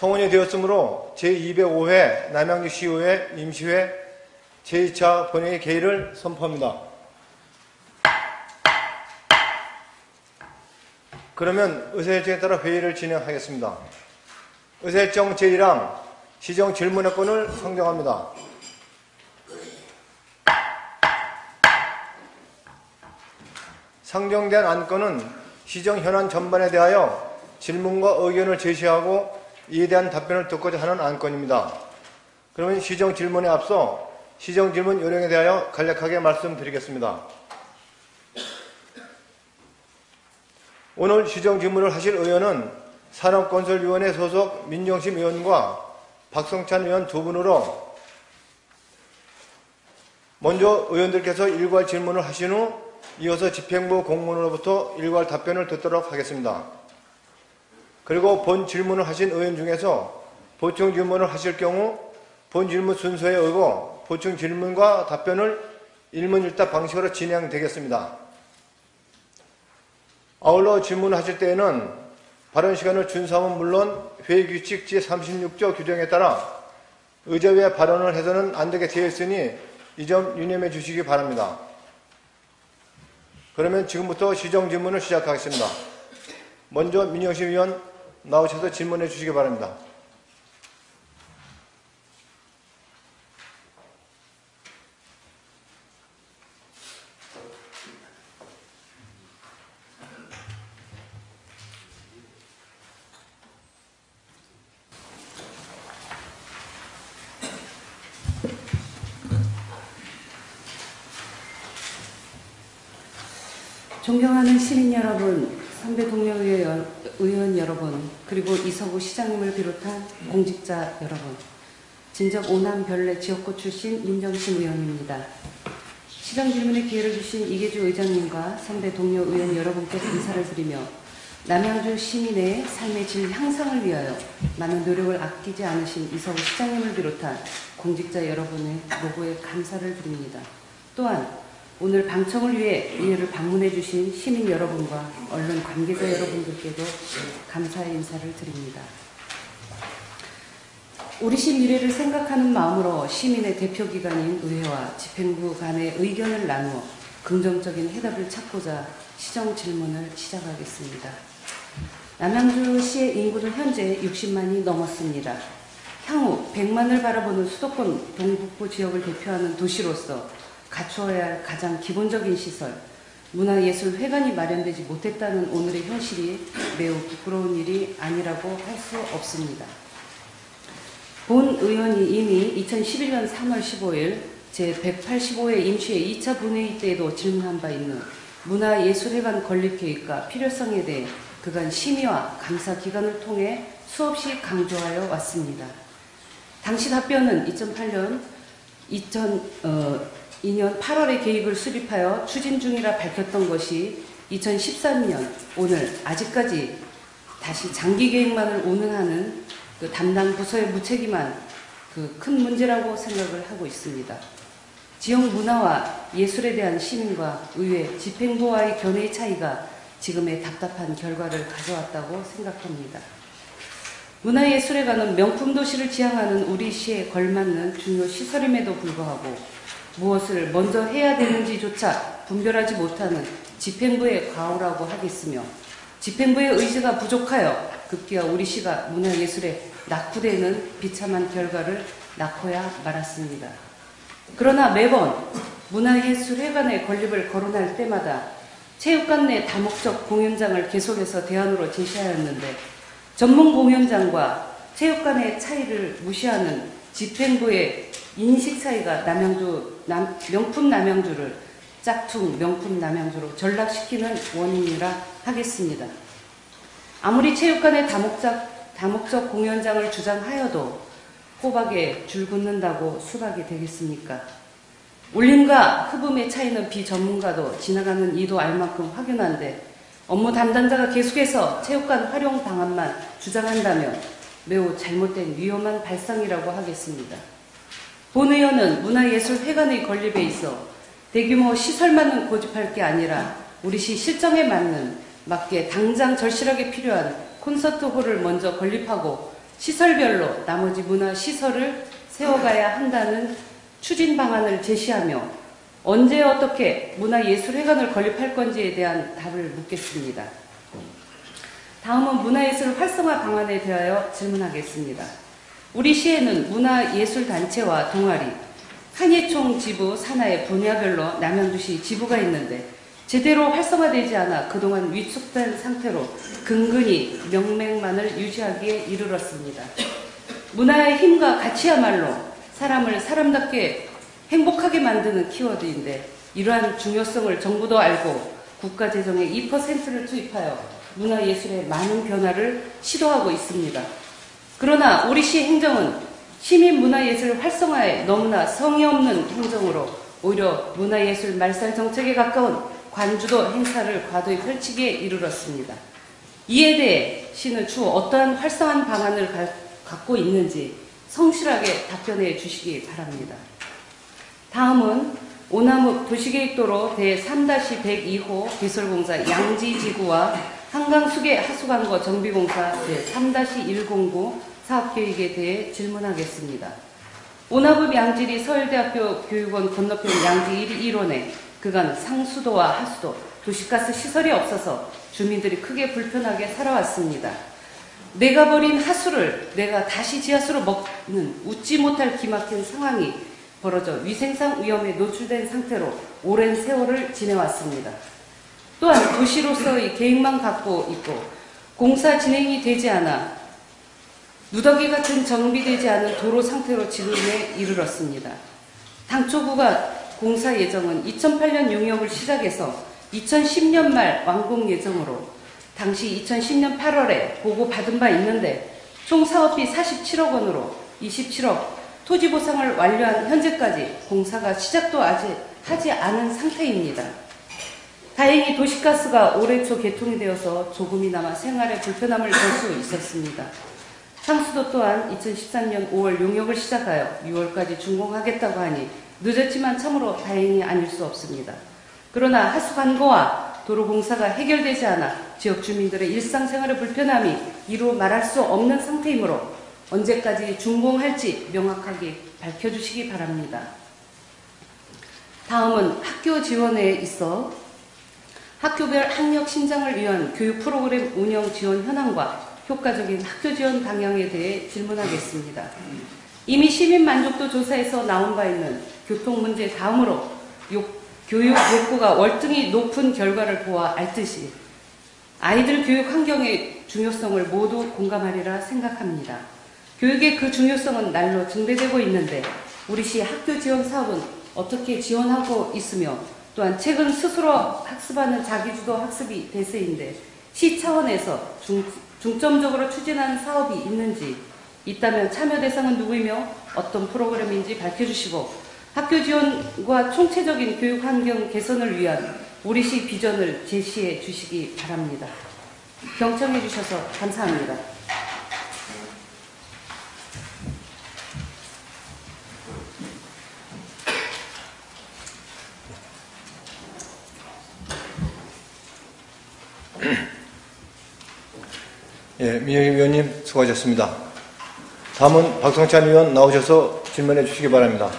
성원이 되었으므로 제205회 남양주시의회 임시회 제2차 본회의 개의를 선포합니다. 그러면 의사일정에 따라 회의를 진행하겠습니다. 의사일정 제1항 시정 질문의 건을 상정합니다. 상정된 안건은 시정 현안 전반에 대하여 질문과 의견을 제시하고 이에 대한 답변을 듣고자 하는 안건입니다. 그러면 시정 질문에 앞서 시정 질문 요령에 대하여 간략하게 말씀드리겠습니다. 오늘 시정 질문을 하실 의원은 산업건설위원회 소속 민정심 의원과 박성찬 의원 두 분으로 먼저 의원들께서 일괄 질문을 하신 후 이어서 집행부 공무원으로부터 일괄 답변을 듣도록 하겠습니다. 그리고 본 질문을 하신 의원 중에서 보충 질문을 하실 경우 본 질문 순서에 의거 보충 질문과 답변을 일문일답 방식으로 진행되겠습니다. 아울러 질문하실 때에는 발언 시간을 준수함은 물론 회의규칙 제36조 규정에 따라 의제 외 발언을 해서는 안 되게 되어 있으니 이 점 유념해 주시기 바랍니다. 그러면 지금부터 시정 질문을 시작하겠습니다. 먼저 민정심 위원 나오셔서 질문해 주시기 바랍니다. 존경하는 시민 여러분, 선배 동료 의원 여러분, 그리고 이서구 시장님을 비롯한 공직자 여러분, 진적 오남 별내 지역구 출신 민정심 의원입니다. 시정 질문의 기회를 주신 이계주 의장님과 선배 동료 의원 여러분께 감사를 드리며 남양주 시민의 삶의 질 향상을 위하여 많은 노력을 아끼지 않으신 이서구 시장님을 비롯한 공직자 여러분의 노고에 감사를 드립니다. 또한 오늘 방청을 위해 이회를 방문해 주신 시민 여러분과 언론 관계자 여러분들께도 감사의 인사를 드립니다. 우리 시 미래를 생각하는 마음으로 시민의 대표기관인 의회와 집행부 간의 의견을 나누어 긍정적인 해답을 찾고자 시정 질문을 시작하겠습니다. 남양주시의 인구는 현재 60만이 넘었습니다. 향후 100만을 바라보는 수도권 동북부 지역을 대표하는 도시로서 갖추어야 할 가장 기본적인 시설, 문화예술회관이 마련되지 못했다는 오늘의 현실이 매우 부끄러운 일이 아니라고 할 수 없습니다. 본 의원이 이미 2011년 3월 15일 제185회 임시회 2차 본회의 때에도 질문한 바 있는 문화예술회관 건립계획과 필요성에 대해 그간 심의와 감사 기간을 통해 수없이 강조하여 왔습니다. 당시 답변은 2002년 8월에 계획을 수립하여 추진 중이라 밝혔던 것이 2013년 오늘 아직까지 다시 장기 계획만을 운운하는 그 담당 부서의 무책임한 그 큰 문제라고 생각을 하고 있습니다. 지역 문화와 예술에 대한 시민과 의회, 집행부와의 견해의 차이가 지금의 답답한 결과를 가져왔다고 생각합니다. 문화예술회관은 명품도시를 지향하는 우리 시에 걸맞는 중요 시설임에도 불구하고 무엇을 먼저 해야 되는지조차 분별하지 못하는 집행부의 과오라고 하겠으며 집행부의 의지가 부족하여 급기야 우리 시가 문화예술에 낙후되는 비참한 결과를 낳고야 말았습니다. 그러나 매번 문화예술회관의 건립을 거론할 때마다 체육관 내 다목적 공연장을 계속해서 대안으로 제시하였는데 전문 공연장과 체육관의 차이를 무시하는 집행부의 인식 차이가 명품 남양주를 짝퉁 명품 남양주로 전락시키는 원인이라 하겠습니다. 아무리 체육관의 다목적 공연장을 주장하여도 호박에 줄 긋는다고 수박이 되겠습니까? 울림과 흡음의 차이는 비전문가도 지나가는 이도 알 만큼 확연한데 업무 담당자가 계속해서 체육관 활용 방안만 주장한다면 매우 잘못된 위험한 발상이라고 하겠습니다. 본 의원은 문화예술회관의 건립에 있어 대규모 시설만은 고집할 게 아니라 우리 시 실정에 맞게 당장 절실하게 필요한 콘서트홀을 먼저 건립하고 시설별로 나머지 문화시설을 세워가야 한다는 추진 방안을 제시하며 언제 어떻게 문화예술회관을 건립할 건지에 대한 답을 묻겠습니다. 다음은 문화예술 활성화 방안에 대하여 질문하겠습니다. 우리 시에는 문화예술단체와 동아리, 한예총 지부 산하의 분야별로 남양주시 지부가 있는데 제대로 활성화되지 않아 그동안 위축된 상태로 근근히 명맥만을 유지하기에 이르렀습니다. 문화의 힘과 가치야말로 사람을 사람답게 행복하게 만드는 키워드인데 이러한 중요성을 정부도 알고 국가 재정의 2%를 투입하여 문화예술에 많은 변화를 시도하고 있습니다. 그러나 우리 시 행정은 시민 문화예술 활성화에 너무나 성의 없는 행정으로 오히려 문화예술 말살 정책에 가까운 관주도 행사를 과도히 펼치기에 이르렀습니다. 이에 대해 시는 추후 어떠한 활성한 방안을 갖고 있는지 성실하게 답변해 주시기 바랍니다. 다음은 오남읍 도시계획도로 제3-102호 개설공사 양지지구와 한강수계 하수관거 정비공사 제3-109 사업계획에 대해 질문하겠습니다. 오남읍 양질이 서울대학교 교육원 건너편 양지 1호내 그간 상수도와 하수도, 도시가스 시설이 없어서 주민들이 크게 불편하게 살아왔습니다. 내가 버린 하수를 내가 다시 지하수로 먹는 웃지 못할 기막힌 상황이 벌어져 위생상 위험에 노출된 상태로 오랜 세월을 지내왔습니다. 또한 도시로서의 계획만 갖고 있고 공사 진행이 되지 않아 누더기 같은 정비되지 않은 도로 상태로 지금에 이르렀습니다. 당초 구가 공사 예정은 2008년 용역을 시작해서 2010년 말 완공 예정으로 당시 2010년 8월에 보고 받은 바 있는데 총 사업비 47억 원으로 27억 토지 보상을 완료한 현재까지 공사가 시작도 아직 하지 않은 상태입니다. 다행히 도시가스가 올해 초 개통이 되어서 조금이나마 생활에 불편함을 덜 수 있었습니다. 상수도 또한 2013년 5월 용역을 시작하여 6월까지 준공하겠다고 하니 늦었지만 참으로 다행이 아닐 수 없습니다. 그러나 하수관고와 도로공사가 해결되지 않아 지역 주민들의 일상생활의 불편함이 이루 말할 수 없는 상태이므로 언제까지 준공할지 명확하게 밝혀주시기 바랍니다. 다음은 학교 지원에 있어 학교별 학력 신장을 위한 교육 프로그램 운영 지원 현황과 효과적인 학교 지원 방향에 대해 질문하겠습니다. 이미 시민 만족도 조사에서 나온 바 있는 교통 문제 다음으로 교육 욕구가 월등히 높은 결과를 보아 알듯이 아이들 교육 환경의 중요성을 모두 공감하리라 생각합니다. 교육의 그 중요성은 날로 증대되고 있는데 우리 시 학교 지원 사업은 어떻게 지원하고 있으며 또한 최근 스스로 학습하는 자기주도 학습이 대세인데 시 차원에서 중점적으로 추진하는 사업이 있는지 있다면 참여 대상은 누구이며 어떤 프로그램인지 밝혀주시고 학교 지원과 총체적인 교육 환경 개선을 위한 우리 시 비전을 제시해 주시기 바랍니다. 경청해 주셔서 감사합니다. 예, 민영희 위원님 수고하셨습니다. 다음은 박성찬 의원 나오셔서 질문해 주시기 바랍니다.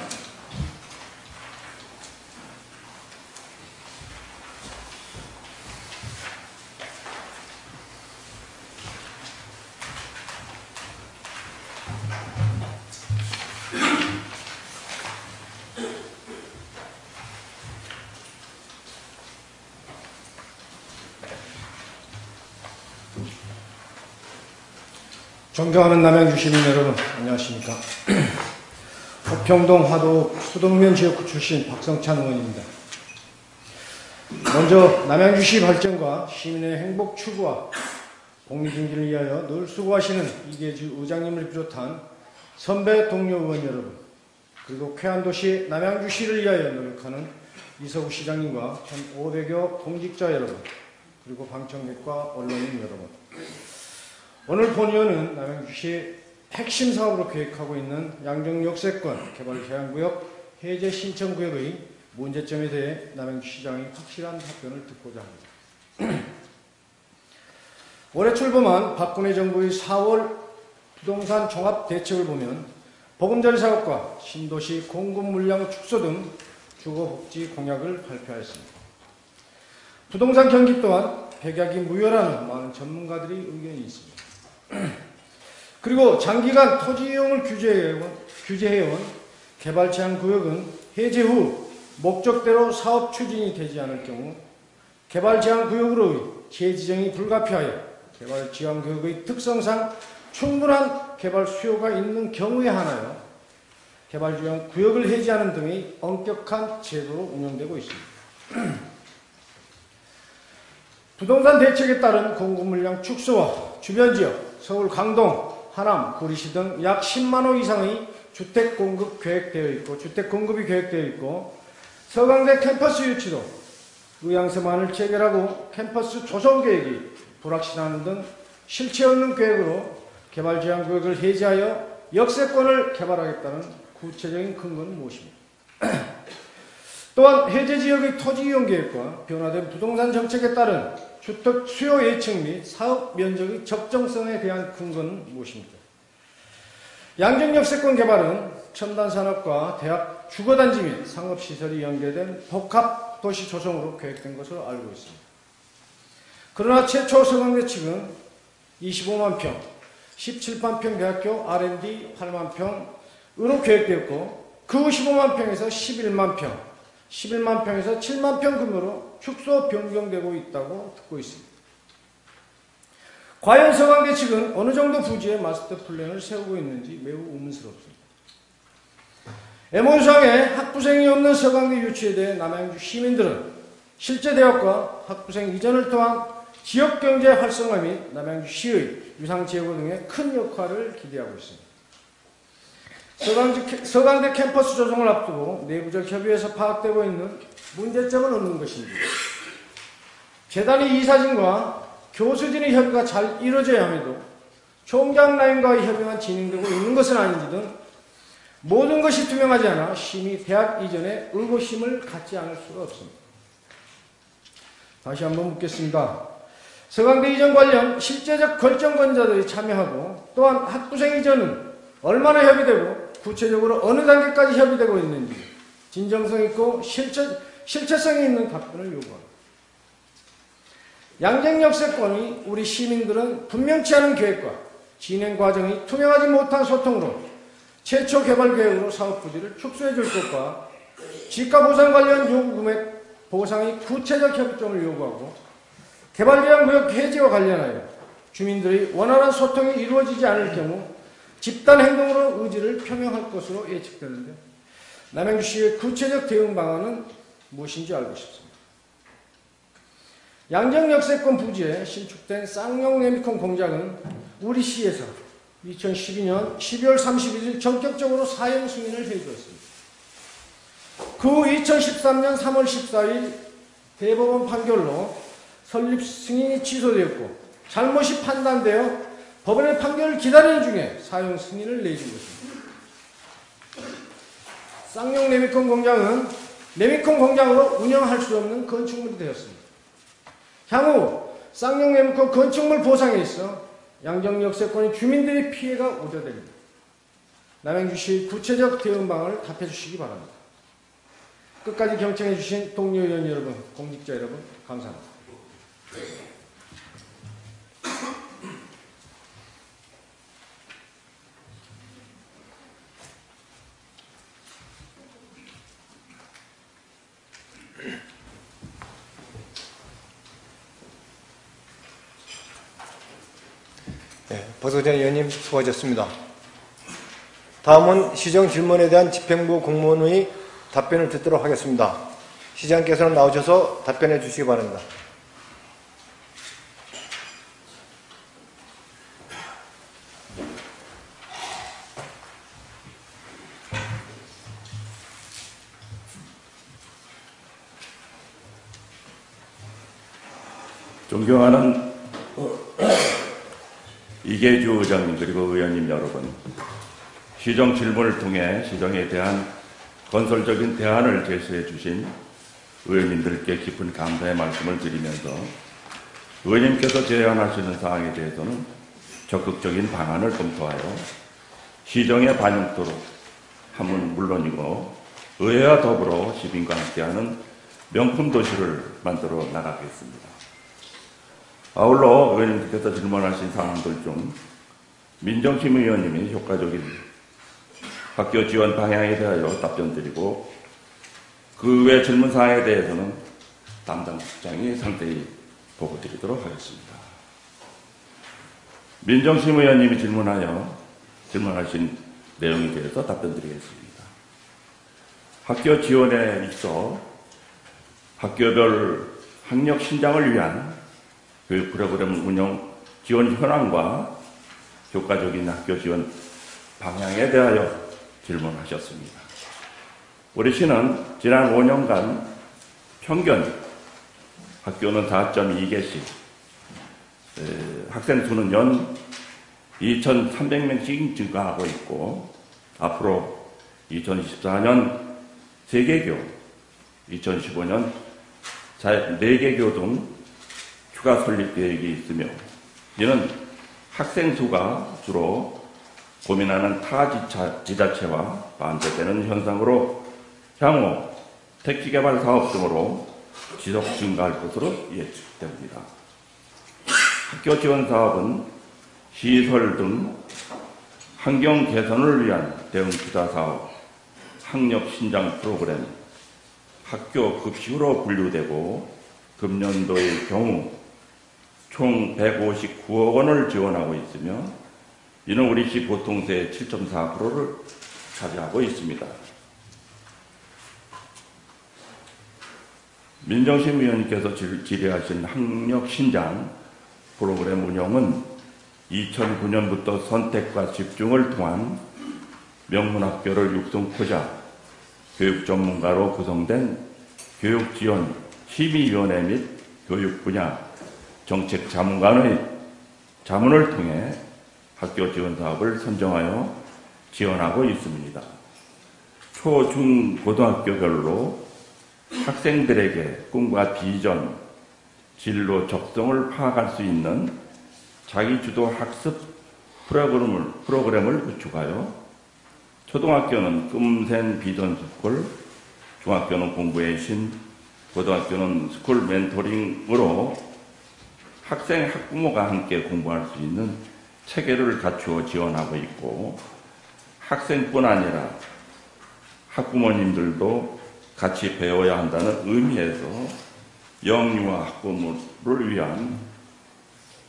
존경하는 남양주 시민 여러분, 안녕하십니까. 호평동 화도 수동면 지역구 출신 박성찬 의원입니다. 먼저 남양주시 발전과 시민의 행복 추구와 공익증진을 위하여 늘 수고하시는 이계주 의장님을 비롯한 선배 동료 의원 여러분, 그리고 쾌안도시 남양주시를 위하여 노력하는 이서구 시장님과 1,500여 공직자 여러분, 그리고 방청객과 언론인 여러분, 오늘 본의원은 남양주시 핵심 사업으로 계획하고 있는 양정역세권 개발 제한구역 해제 신청구역의 문제점에 대해 남양주시장의 확실한 답변을 듣고자 합니다. 올해 출범한 박근혜 정부의 4월 부동산 종합 대책을 보면 보금자리 사업과 신도시 공급 물량 축소 등 주거복지 공약을 발표하였습니다. 부동산 경기 또한 백약이 무효라는 많은 전문가들의 의견이 있습니다. 그리고 장기간 토지 이용을 규제해온 개발 제한 구역은 해제 후 목적대로 사업 추진이 되지 않을 경우 개발 제한 구역으로의 재지정이 불가피하여 개발 제한 구역의 특성상 충분한 개발 수요가 있는 경우에 한하여 개발 제한 구역을 해제하는 등의 엄격한 제도로 운영되고 있습니다. 부동산 대책에 따른 공급 물량 축소와 주변 지역, 서울 강동, 하남, 구리시 등 약 10만 호 이상의 주택 공급이 계획되어 있고 서강대 캠퍼스 유치도 의향서만을 체결하고 캠퍼스 조성 계획이 불확실한 등 실체 없는 계획으로 개발 제한 구역을 해제하여 역세권을 개발하겠다는 구체적인 근거는 무엇입니까? 또한 해제 지역의 토지 이용 계획과 변화된 부동산 정책에 따른 주택 수요 예측 및 사업 면적의 적정성에 대한 근거는 무엇입니까? 양정 역세권 개발은 첨단 산업과 대학 주거단지 및 상업시설이 연계된 복합 도시 조성으로 계획된 것으로 알고 있습니다. 그러나 최초 서강대 측은 25만 평, 17만 평 대학교 R&D 8만 평으로 계획되었고 그 후 15만 평에서 11만 평, 11만 평에서 7만 평 규모로 축소 변경되고 있다고 듣고 있습니다. 과연 서강대 측은 어느 정도 부지의 마스터 플랜을 세우고 있는지 매우 의문스럽습니다. MOU상에 학부생이 없는 서강대 유치에 대해 남양주 시민들은 실제 대학과 학부생 이전을 통한 지역경제 활성화 및 남양주시의 유상제고 등의 큰 역할을 기대하고 있습니다. 서강대 캠퍼스 조성을 앞두고 내부적 협의에서 파악되고 있는 문제점은 없는 것인지, 재단의 이사진과 교수진의 협의가 잘 이루어져야 함에도 총장 라인과의 협의만 진행되고 있는 것은 아닌지 등 모든 것이 투명하지 않아 심히 대학 이전에 의구심을 갖지 않을 수가 없습니다. 다시 한번 묻겠습니다. 서강대 이전 관련 실제적 결정권자들이 참여하고 또한 학부생 이전은 얼마나 협의되고 구체적으로 어느 단계까지 협의되고 있는지 진정성 있고 실체성이 있는 답변을 요구합니다. 양정역세권이 우리 시민들은 분명치 않은 계획과 진행 과정이 투명하지 못한 소통으로 최초 개발 계획으로 사업 부지를 축소해 줄 것과 지가 보상 관련 요구 금액 보상의 구체적 협의점을 요구하고 개발 제한 구역 해제와 관련하여 주민들의 원활한 소통이 이루어지지 않을 경우 집단 행동으로 의지를 표명할 것으로 예측되는데 남양주시의 구체적 대응 방안은 무엇인지 알고 싶습니다. 양정역세권 부지에 신축된 쌍용 레미콘 공장은 우리 시에서 2012년 12월 31일 전격적으로 사용 승인을 해주었습니다. 그 후 2013년 3월 14일 대법원 판결로 설립 승인이 취소되었고 잘못이 판단되어 법원의 판결을 기다리는 중에 사용 승인을 내준 것입니다. 쌍용 레미콘 공장은 레미콘 공장으로 운영할 수 없는 건축물이 되었습니다. 향후 쌍용 레미콘 건축물 보상에 있어 양정역세권의 주민들의 피해가 우려됩니다. 남양주시 구체적 대응 방안을 답해 주시기 바랍니다. 끝까지 경청해 주신 동료 의원 여러분, 공직자 여러분, 감사합니다. 박서전 의원님 수고하셨습니다. 다음은 시정 질문에 대한 집행부 공무원의 답변을 듣도록 하겠습니다. 시장께서는 나오셔서 답변해 주시기 바랍니다. 존경하는 이계주 의장님 그리고 의원님 여러분, 시정 질문을 통해 시정에 대한 건설적인 대안을 제시해 주신 의원님들께 깊은 감사의 말씀을 드리면서 의원님께서 제안하시는 사항에 대해서는 적극적인 방안을 검토하여 시정에 반영토록 함은 물론이고 의회와 더불어 시민과 함께하는 명품 도시를 만들어 나가겠습니다. 아울러 의원님께서 질문하신 사항들 중 민정심 의원님이 효과적인 학교 지원 방향에 대하여 답변드리고 그 외 질문 사항에 대해서는 담당 국장이 상세히 보고드리도록 하겠습니다. 민정심 의원님이 질문하신 내용에 대해서 답변드리겠습니다. 학교 지원에 있어 학교별 학력 신장을 위한 교육 프로그램 운영 지원 현황과 효과적인 학교 지원 방향에 대하여 질문하셨습니다. 우리 시는 지난 5년간 평균 학교는 4.2개씩, 학생 수는 연 2,300명씩 증가하고 있고 앞으로 2024년 3개교, 2015년 4개교 등 추가 설립 계획이 있으며 이는 학생 수가 주로 고민하는 타 지자체와 반대되는 현상으로 향후 택지개발 사업 등으로 지속 증가할 것으로 예측됩니다. 학교 지원 사업은 시설 등 환경 개선을 위한 대응 투자 사업, 학력 신장 프로그램, 학교 급식으로 분류되고 금년도의 경우 총 159억 원을 지원하고 있으며 이는 우리 시 보통세의 7.4%를 차지하고 있습니다. 민정심 의원님께서 질의하신 학력 신장 프로그램 운영은 2009년부터 선택과 집중을 통한 명문학교를 육성하고자 교육 전문가로 구성된 교육지원 심의위원회 및 교육 분야 정책 자문관의 자문을 통해 학교 지원 사업을 선정하여 지원하고 있습니다. 초, 중, 고등학교별로 학생들에게 꿈과 비전, 진로 적성을 파악할 수 있는 자기주도 학습 프로그램을 구축하여 초등학교는 꿈센 비전 스쿨, 중학교는 공부의 신, 고등학교는 스쿨 멘토링으로 학생, 학부모가 함께 공부할 수 있는 체계를 갖추어 지원하고 있고 학생뿐 아니라 학부모님들도 같이 배워야 한다는 의미에서 영유아 학부모를 위한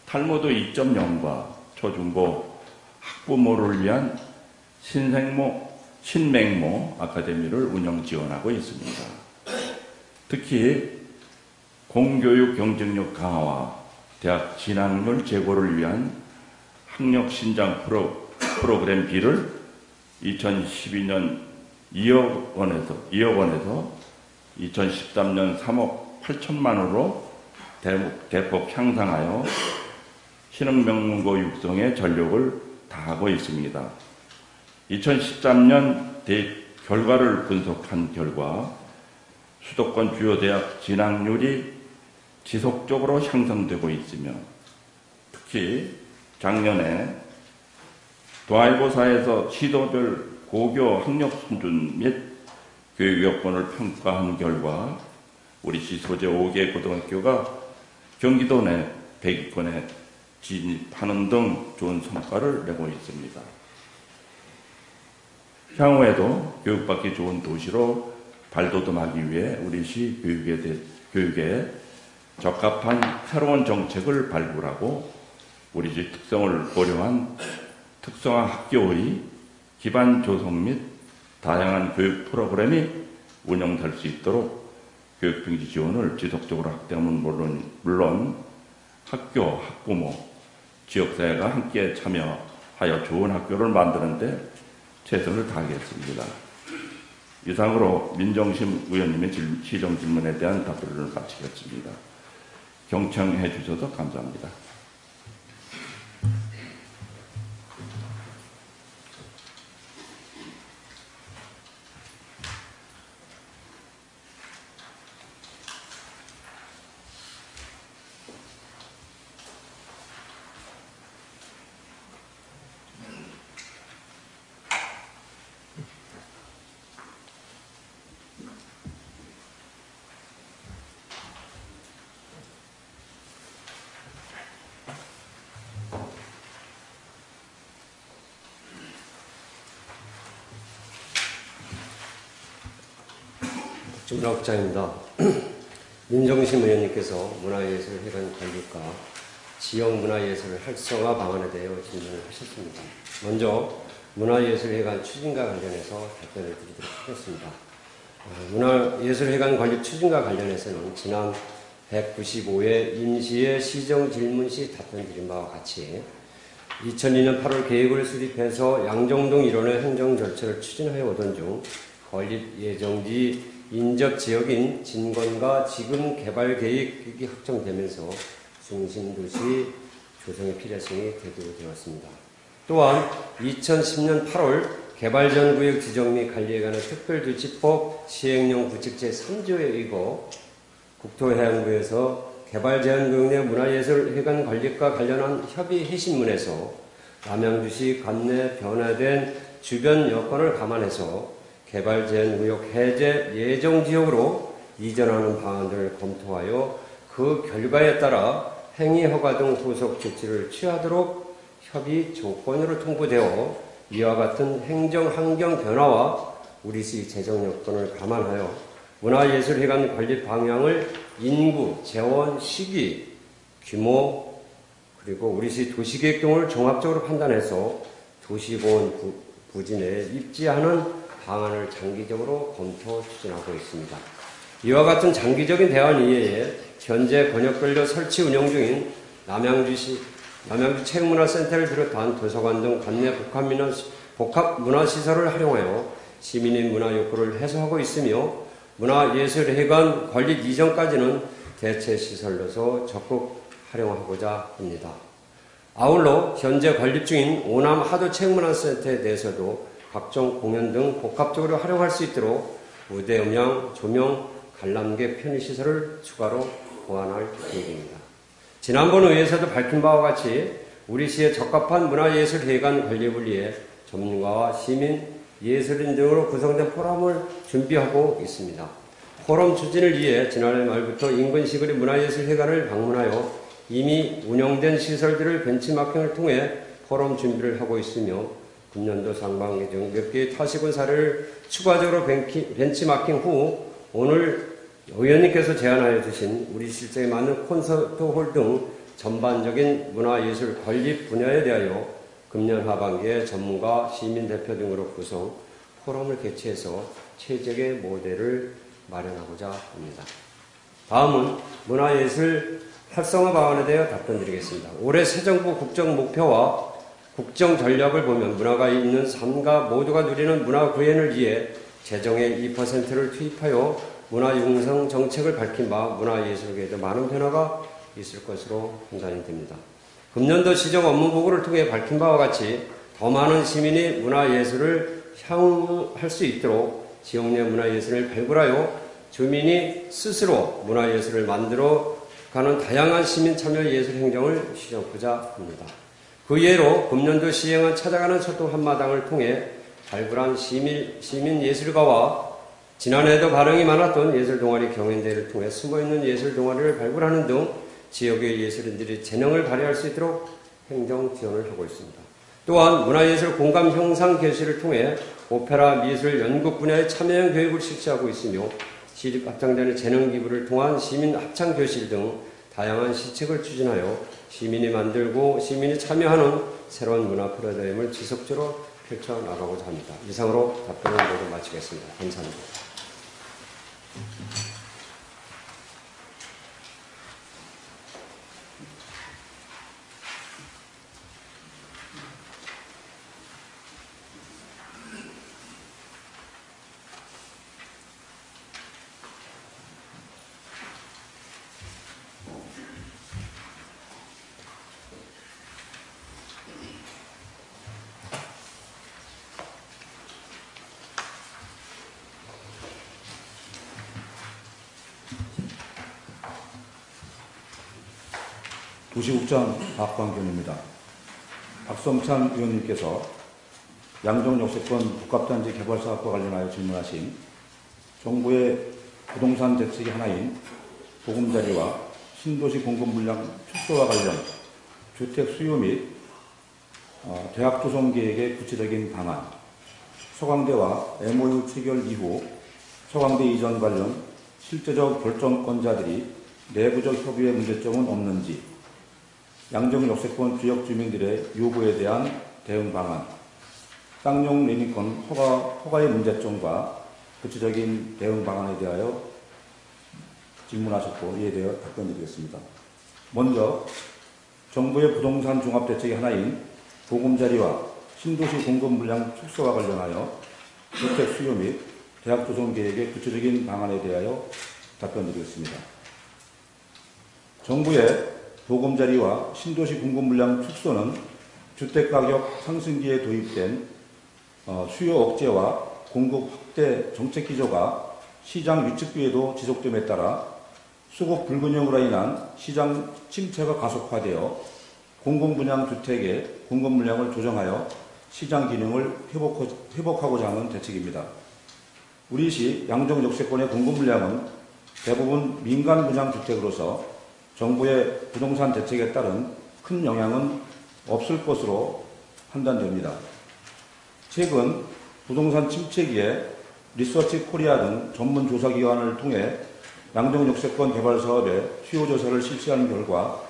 탈모드 2.0과 초중고 학부모를 위한 신맹모 아카데미를 운영 지원하고 있습니다. 특히 공교육 경쟁력 강화와 대학 진학률 제고를 위한 학력 신장 프로그램비를 2012년 2억 원에서 2013년 3억 8천만 원으로 대폭 향상하여 신흥명문고 육성에 전력을 다하고 있습니다. 2013년 결과를 분석한 결과 수도권 주요 대학 진학률이 지속적으로 향상되고 있으며 특히 작년에 동아일보사에서 시도별 고교 학력 수준 및 교육 여건을 평가한 결과 우리 시 소재 5개 고등학교가 경기도 내 100위권에 진입하는 등 좋은 성과를 내고 있습니다. 향후에도 교육받기 좋은 도시로 발돋움하기 위해 우리 시 교육에 적합한 새로운 정책을 발굴하고 우리 시 특성을 고려한 특성화 학교의 기반 조성 및 다양한 교육 프로그램이 운영될 수 있도록 교육등지 지원을 지속적으로 확대하면 물론 학교, 학부모, 지역사회가 함께 참여하여 좋은 학교를 만드는 데 최선을 다하겠습니다. 이상으로 민정심 의원님의 시정 질문에 대한 답변을 마치겠습니다. 경청해 주셔서 감사합니다. 문화국장입니다. 민정심 의원님께서 문화예술회관 관리과 지역문화예술 활성화 방안에 대해 질문을 하셨습니다. 먼저 문화예술회관 추진과 관련해서 답변을 드리도록 하겠습니다. 문화예술회관 관리 추진과 관련해서는 지난 195회 임시의 시정질문 시 답변드린 바와 같이 2002년 8월 계획을 수립해서 양정동 일원의 행정 절차를 추진하여 오던 중 건립 예정지 인접 지역인 진권과 지금 개발 계획이 확정되면서 중심도시 조성의 필요성이 대두되었습니다. 또한 2010년 8월 개발전구역 지정 및 관리에 관한 특별조치법 시행령 구칙 제3조에 의거 국토해양부에서 개발제한구역 내 문화예술회관 관리과 관련한 협의 해신문에서 남양주시 관내 변화된 주변 여건을 감안해서 개발제한구역 해제 예정지역으로 이전하는 방안들을 검토하여 그 결과에 따라 행위허가 등 후속 조치를 취하도록 협의 조건으로 통보되어 이와 같은 행정환경 변화와 우리시 재정 여건을 감안하여 문화예술회관 관리 방향을 인구, 재원, 시기, 규모, 그리고 우리시 도시계획 등을 종합적으로 판단해서 도시보건 부지 내에 입지하는 방안을 장기적으로 검토 추진하고 있습니다. 이와 같은 장기적인 대안 이외에 현재 권역별로 설치 운영 중인 남양주 체육문화센터를 비롯한 도서관 등 관내 복합문화시설을 활용하여 시민의 문화 욕구를 해소하고 있으며 문화예술회관 건립 이전까지는 대체시설로서 적극 활용하고자 합니다. 아울러 현재 건립 중인 오남 하도체육문화센터에 대해서도 각종 공연 등 복합적으로 활용할 수 있도록 무대 음향, 조명, 관람객 편의시설을 추가로 보완할 계획입니다. 지난번 의회에서도 밝힌 바와 같이 우리시에 적합한 문화예술회관 건립을 위해 전문가와 시민, 예술인 등으로 구성된 포럼을 준비하고 있습니다. 포럼 추진을 위해 지난해 말부터 인근 시골의 문화예술회관을 방문하여 이미 운영된 시설들을 벤치마킹을 통해 포럼 준비를 하고 있으며 금년도 상반기 중 몇 개의 타시군 사례를 추가적으로 벤치마킹 후 오늘 의원님께서 제안하여 주신 우리 실정에 맞는 콘서트홀 등 전반적인 문화예술 건립 분야에 대하여 금년 하반기에 전문가, 시민 대표 등으로 구성 포럼을 개최해서 최적의 모델을 마련하고자 합니다. 다음은 문화예술 활성화 방안에 대해 답변드리겠습니다. 올해 새 정부 국정 목표와 국정 전략을 보면 문화가 있는 삶과 모두가 누리는 문화 구현을 위해 재정의 2%를 투입하여 문화융성 정책을 밝힌 바 문화예술계에도 많은 변화가 있을 것으로 판단이 됩니다. 금년도 시정 업무 보고를 통해 밝힌 바와 같이 더 많은 시민이 문화예술을 향유할 수 있도록 지역 내 문화예술을 발굴하여 주민이 스스로 문화예술을 만들어가는 다양한 시민 참여 예술 행정을 시작하고자 합니다. 그 예로 금년도 시행한 찾아가는 소통 한마당을 통해 발굴한 시민 예술가와 지난해에도 발행이 많았던 예술 동아리 경연대회를 통해 숨어있는 예술 동아리를 발굴하는 등 지역의 예술인들이 재능을 발휘할 수 있도록 행정 지원을 하고 있습니다. 또한 문화예술 공감 형상 교실을 통해 오페라 미술 연극 분야의 참여형 교육을 실시하고 있으며 시립 합창단의 재능 기부를 통한 시민 합창 교실 등 다양한 시책을 추진하여 시민이 만들고 시민이 참여하는 새로운 문화 프로그램을 지속적으로 펼쳐나가고자 합니다. 이상으로 답변을 모두 마치겠습니다. 감사합니다. 도시국장 박광균입니다. 박성찬 의원님께서 양정역세권 복합단지 개발사업과 관련하여 질문하신 정부의 부동산 대책의 하나인 보금자리와 신도시 공급 물량 축소와 관련 주택 수요 및 대학 조성 계획의 구체적인 방안, 서강대와 MOU 체결 이후 서강대 이전 관련 실제적 결정권자들이 내부적 협의의 문제점은 없는지, 양정 역세권 지역 주민들의 요구에 대한 대응 방안, 쌍용 레미콘 허가의 문제점과 구체적인 대응 방안에 대하여 질문하셨고 이에 대해 답변드리겠습니다. 먼저 정부의 부동산 종합대책의 하나인 보금자리와 신도시 공급 물량 축소와 관련하여 주택 수요 및 대학 조성 계획의 구체적인 방안에 대하여 답변드리겠습니다. 정부의 보금자리와 신도시 공급 물량 축소는 주택가격 상승기에 도입된 수요 억제와 공급 확대 정책 기조가 시장 위축기에도 지속됨에 따라 수급 불균형으로 인한 시장 침체가 가속화되어 공공분양 주택의 공급 물량을 조정하여 시장 기능을 회복하고자 하는 대책입니다. 우리 시 양정 역세권의 공급 물량은 대부분 민간 분양 주택으로서 정부의 부동산 대책에 따른 큰 영향은 없을 것으로 판단됩니다. 최근 부동산 침체기에 리서치 코리아 등 전문 조사기관을 통해 양정 역세권 개발 사업의 수요 조사를 실시한 결과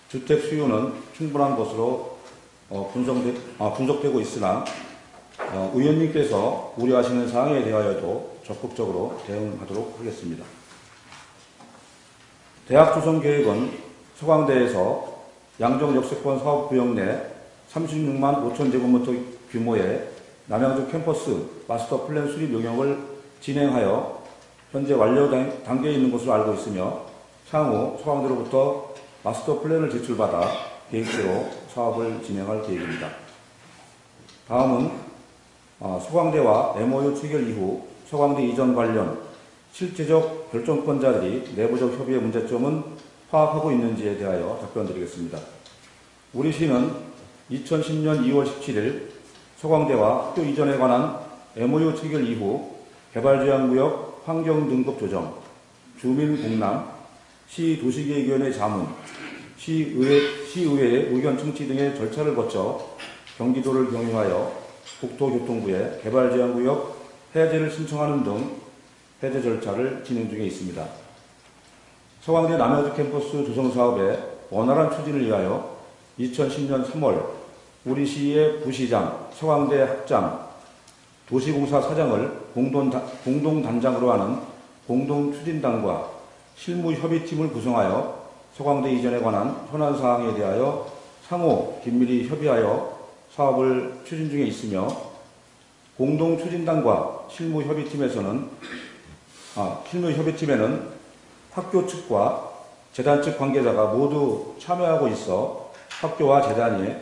주택 수요는 충분한 것으로 분석되고 있으나 의원님께서 우려하시는 사항에 대하여도 적극적으로 대응하도록 하겠습니다. 대학 조성 계획은 서강대에서 양정 역세권 사업구역 내 36만 5천 제곱미터 규모의 남양주 캠퍼스 마스터 플랜 수립 용역을 진행하여 현재 완료 단계에 있는 것으로 알고 있으며 향후 서강대로부터 마스터 플랜을 제출받아 계획대로 사업을 진행할 계획입니다. 다음은 서강대와 MOU 체결 이후 서강대 이전 관련 실제적 결정권자들이 내부적 협의의 문제점은 파악하고 있는지에 대하여 답변드리겠습니다. 우리 시는 2010년 2월 17일 서강대와 학교 이전에 관한 MOU 체결 이후 개발제한구역 환경등급 조정, 주민공람, 시도시계획위원회 자문, 시의회의 의견 청취 등의 절차를 거쳐 경기도를 경유하여 국토교통부에 개발제한구역 해제를 신청하는 등 해제 절차를 진행 중에 있습니다. 서강대 남양주 캠퍼스 조성 사업의 원활한 추진을 위하여 2010년 3월 우리 시의 부시장, 서강대 학장, 도시공사 사장을 공동단장으로 하는 공동추진단과 실무협의팀을 구성하여 서강대 이전에 관한 현안사항에 대하여 상호 긴밀히 협의하여 사업을 추진 중에 있으며 공동추진단과 실무협의팀에는 학교 측과 재단 측 관계자가 모두 참여하고 있어 학교와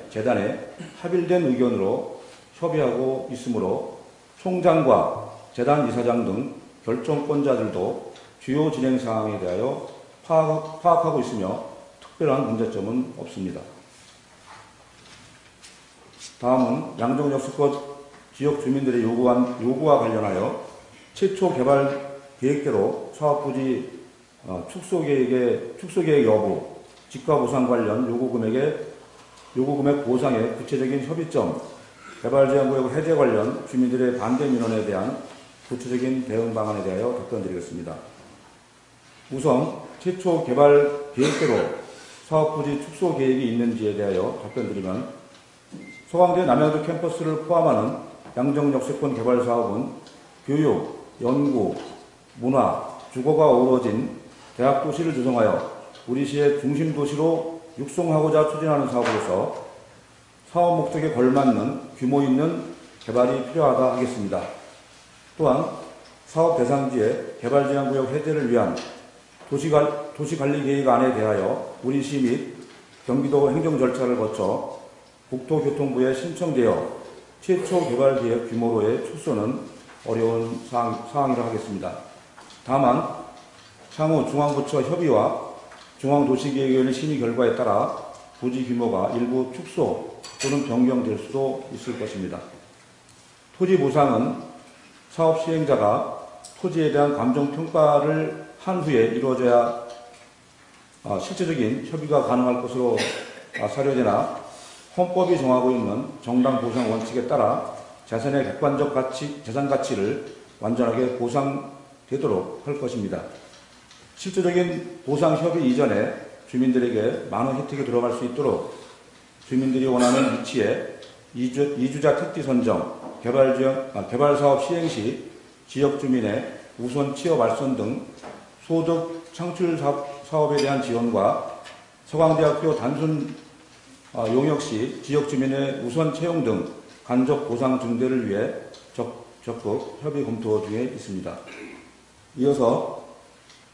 재단에 합일된 의견으로 협의하고 있으므로 총장과 재단 이사장 등 결정권자들도 주요 진행 사항에 대하여 파악하고 있으며 특별한 문제점은 없습니다. 다음은 양정 역세권 지역 주민들의 요구와 관련하여 최초 개발 계획대로 사업부지 축소 계획 여부, 지가 보상 관련 요구 금액 보상의 구체적인 협의점, 개발 제한 구역 해제 관련 주민들의 반대 민원에 대한 구체적인 대응 방안에 대하여 답변드리겠습니다. 우선 최초 개발 계획대로 사업부지 축소 계획이 있는지에 대하여 답변드리면 서강대 남양주 캠퍼스를 포함하는 양정 역세권 개발 사업은 교육, 연구, 문화, 주거가 어우러진 대학 도시를 조성하여 우리 시의 중심 도시로 육성하고자 추진하는 사업으로서 사업 목적에 걸맞는 규모 있는 개발이 필요하다 하겠습니다. 또한 사업 대상지의 개발 제한 구역 해제를 위한 도시관리계획안에 대하여 우리 시 및 경기도 행정 절차를 거쳐 국토교통부에 신청되어 최초 개발 계획 규모로의 축소는 어려운 사항이라 하겠습니다. 다만 향후 중앙부처 협의와 중앙도시계획위원회 심의 결과에 따라 부지 규모가 일부 축소 또는 변경될 수도 있을 것입니다. 토지 보상은 사업 시행자가 토지에 대한 감정평가를 한 후에 이루어져야 실제적인 협의가 가능할 것으로 사료되나 헌법이 정하고 있는 정당 보상 원칙에 따라 재산의 객관적 재산 가치를 완전하게 보상되지 되도록 할 것입니다. 실질적인 보상 협의 이전에 주민들에게 많은 혜택이 들어갈 수 있도록 주민들이 원하는 위치에 이주자 택지 선정, 개발사업 시행 시 지역 주민의 우선 취업 알선 등 소득 창출 사업에 대한 지원과 서강대학교 단순 용역 시 지역 주민의 우선 채용 등 간접 보상 증대를 위해 적극 협의 검토 중에 있습니다. 이어서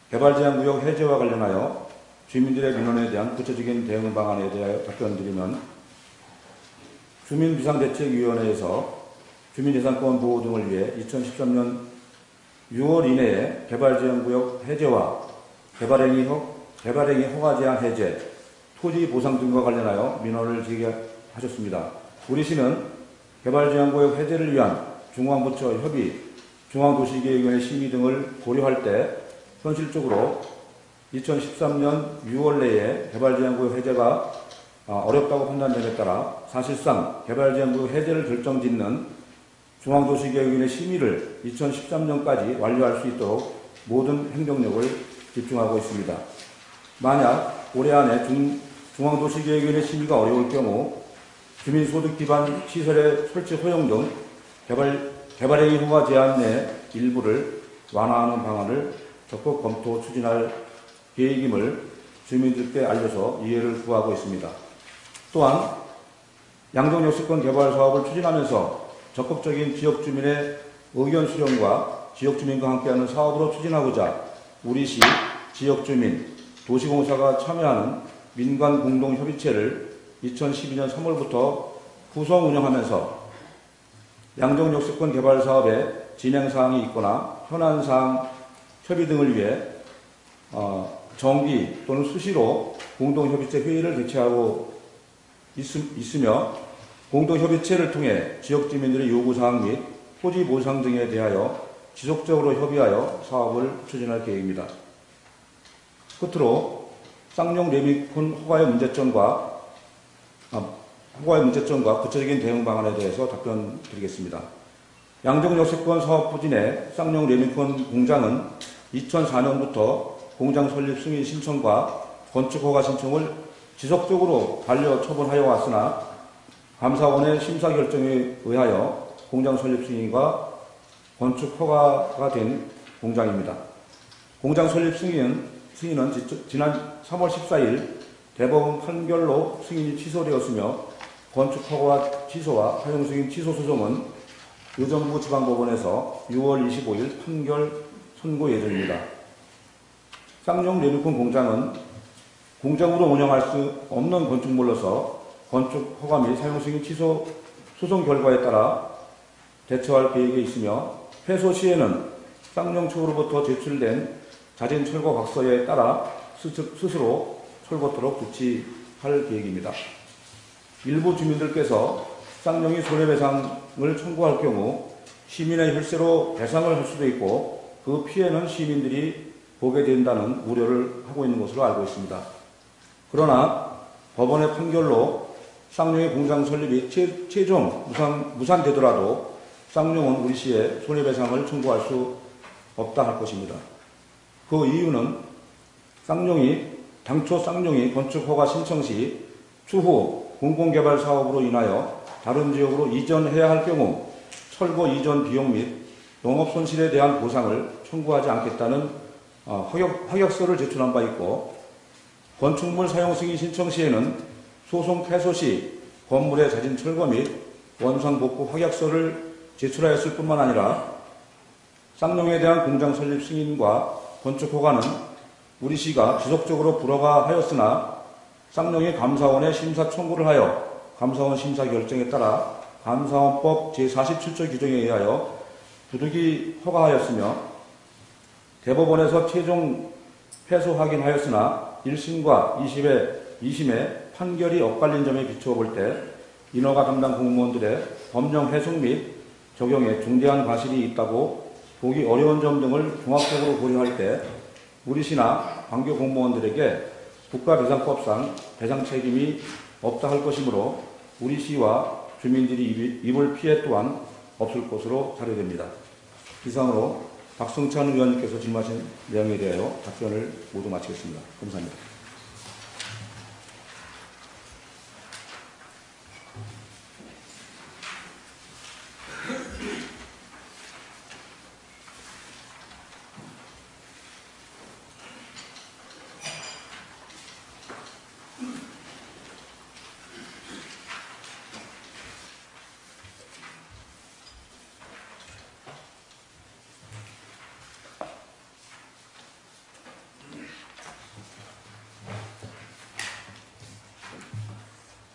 개발제한구역 해제와 관련하여 주민들의 민원에 대한 구체적인 대응 방안에 대하여 답변드리면, 주민비상대책위원회에서 주민재산권 보호 등을 위해 2013년 6월 이내에 개발제한구역 해제와 개발행위 허가 제한 해제, 토지 보상 등과 관련하여 민원을 제기하셨습니다. 우리 시는 개발제한구역 해제를 위한 중앙부처 협의, 중앙도시계획위원회 심의 등을 고려할 때 현실적으로 2013년 6월 내에 개발제한구역 해제가 어렵다고 판단됨에 따라 사실상 개발제한구역 해제를 결정짓는 중앙도시계획위원회 심의를 2013년까지 완료할 수 있도록 모든 행정력을 집중하고 있습니다. 만약 올해 안에 중앙도시계획위원회 심의가 어려울 경우 주민소득 기반 시설의 설치 허용 등 개발행위 허가 제한 내 일부를 완화하는 방안을 적극 검토 추진할 계획임을 주민들께 알려서 이해를 구하고 있습니다. 또한 양정역세권 개발 사업을 추진하면서 적극적인 지역 주민의 의견 수렴과 지역 주민과 함께하는 사업으로 추진하고자 우리 시 지역 주민, 도시공사가 참여하는 민관 공동협의체를 2012년 3월부터 구성 운영하면서 양정역세권 개발 사업의 진행사항이 있거나 현안사항 협의 등을 위해 정기 또는 수시로 공동협의체 회의를 개최하고 있으며, 공동협의체를 통해 지역주민들의 요구사항 및 토지 보상 등에 대하여 지속적으로 협의하여 사업을 추진할 계획입니다. 끝으로 쌍용 레미콘 허가의 문제점과 구체적인 대응 방안에 대해서 답변드리겠습니다. 양정역세권 사업 부진의 쌍용 레미콘 공장은 2004년부터 공장 설립 승인 신청과 건축 허가 신청을 지속적으로 반려 처분하여 왔으나 감사원의 심사 결정에 의하여 공장 설립 승인과 건축 허가가 된 공장입니다. 공장 설립 승인은 지난 3월 14일 대법원 판결로 승인이 취소되었으며, 건축 허가 취소와 사용 승인 취소 소송은 의정부 지방법원에서 6월 25일 판결 선고 예정입니다. 쌍용 레미콘 공장은 공장으로 운영할 수 없는 건축물로서 건축 허가 및 사용 승인 취소 소송 결과에 따라 대처할 계획에 있으며, 회소 시에는 쌍용 측으로부터 제출된 자진 철거 각서에 따라 스스로 철거토록 조치할 계획입니다. 일부 주민들께서 쌍용이 손해배상을 청구할 경우 시민의 혈세로 배상을 할 수도 있고 그 피해는 시민들이 보게 된다는 우려를 하고 있는 것으로 알고 있습니다. 그러나 법원의 판결로 쌍용의 공장 설립이 최종 무산되더라도 쌍용은 우리 시에 손해배상을 청구할 수 없다 할 것입니다. 그 이유는 당초 쌍용이 건축허가 신청 시 추후 공공개발 사업으로 인하여 다른 지역으로 이전해야 할 경우 철거 이전 비용 및 영업 손실에 대한 보상을 청구하지 않겠다는 확약서를 제출한 바 있고, 건축물 사용 승인 신청 시에는 소송 패소 시 건물의 자진 철거 및 원상 복구 확약서를 제출하였을 뿐만 아니라 쌍용에 대한 공장 설립 승인과 건축 허가는 우리 시가 지속적으로 불허가하였으나 쌍용이 감사원에 심사 청구를 하여 감사원 심사 결정에 따라 감사원법 제47조 규정에 의하여 부득이 허가하였으며, 대법원에서 최종 패소 확인하였으나 1심과 2심의 판결이 엇갈린 점에 비추어 볼 때 인허가 담당 공무원들의 법령 해석 및 적용에 중대한 과실이 있다고 보기 어려운 점 등을 종합적으로 고려할 때 우리 시나 관계 공무원들에게 국가배상법상 배상 책임이 없다 할 것이므로 우리 시와 주민들이 입을 피해 또한 없을 것으로 자료됩니다. 이상으로 박성찬 의원님께서 질문하신 내용에 대하여 답변을 모두 마치겠습니다. 감사합니다.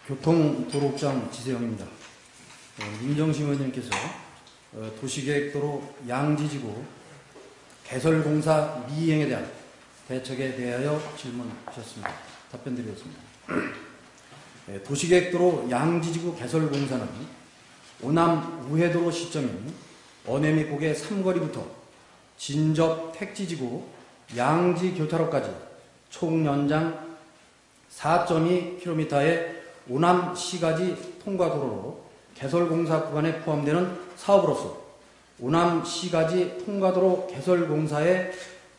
교통도로국장 지세영입니다. 민정심 의원님께서 도시계획도로 양지지구 개설공사 미이행에 대한 대책에 대하여 질문하셨습니다. 답변드리겠습니다. 도시계획도로 양지지구 개설공사는 오남 우회도로 시점인 언해 및 고개 삼거리부터 진접 택지지구 양지교차로까지 총 연장 4.2km의 오남 시가지 통과도로로 개설공사 구간에 포함되는 사업으로서 오남 시가지 통과도로 개설공사의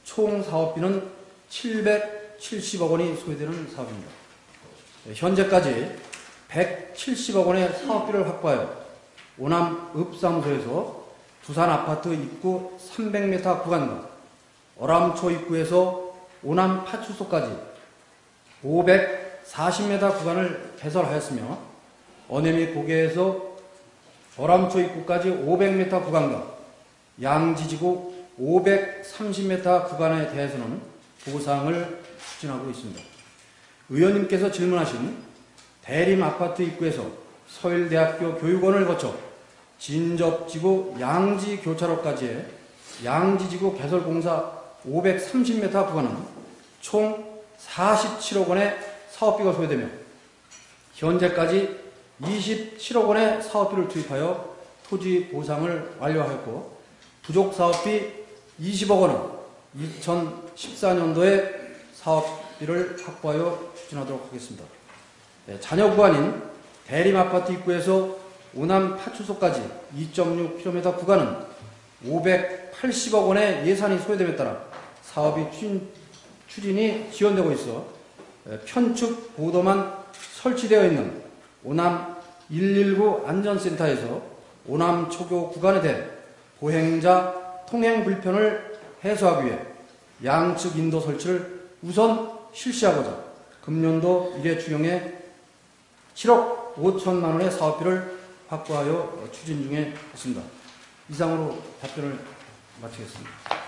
총 사업비는 770억 원이 소요되는 사업입니다. 현재까지 170억 원의 사업비를 확보하여 오남 읍사무소에서 두산 아파트 입구 300m 구간과 어람초 입구에서 오남 파출소까지 540m 구간을 개설하였으며 언해 및 고개에서 어람초 입구까지 500m 구간과 양지지구 530m 구간에 대해서는 보상을 추진하고 있습니다. 의원님께서 질문하신 대림 아파트 입구에서 서일대학교 교육원을 거쳐 진접지구 양지교차로까지의 양지지구 개설공사 530m 구간은 총 47억 원의 사업비가 소요되며 현재까지 27억 원의 사업비를 투입하여 토지 보상을 완료하였고 부족 사업비 20억 원은 2014년도에 사업비를 확보하여 추진하도록 하겠습니다. 잔여 구간인 대림아파트 입구에서 오남 파출소까지 2.6km 구간은 580억 원의 예산이 소요됨에 따라 사업이 추진이 지연되고 있어 편축 보도만 설치되어 있는 오남 119 안전센터에서 오남 초교 구간에 대해 보행자 통행 불편을 해소하기 위해 양측 인도 설치를 우선 실시하고자 금년도 1회 추경에 7억 5천만 원의 사업비를 확보하여 추진 중에 있습니다. 이상으로 답변을 마치겠습니다.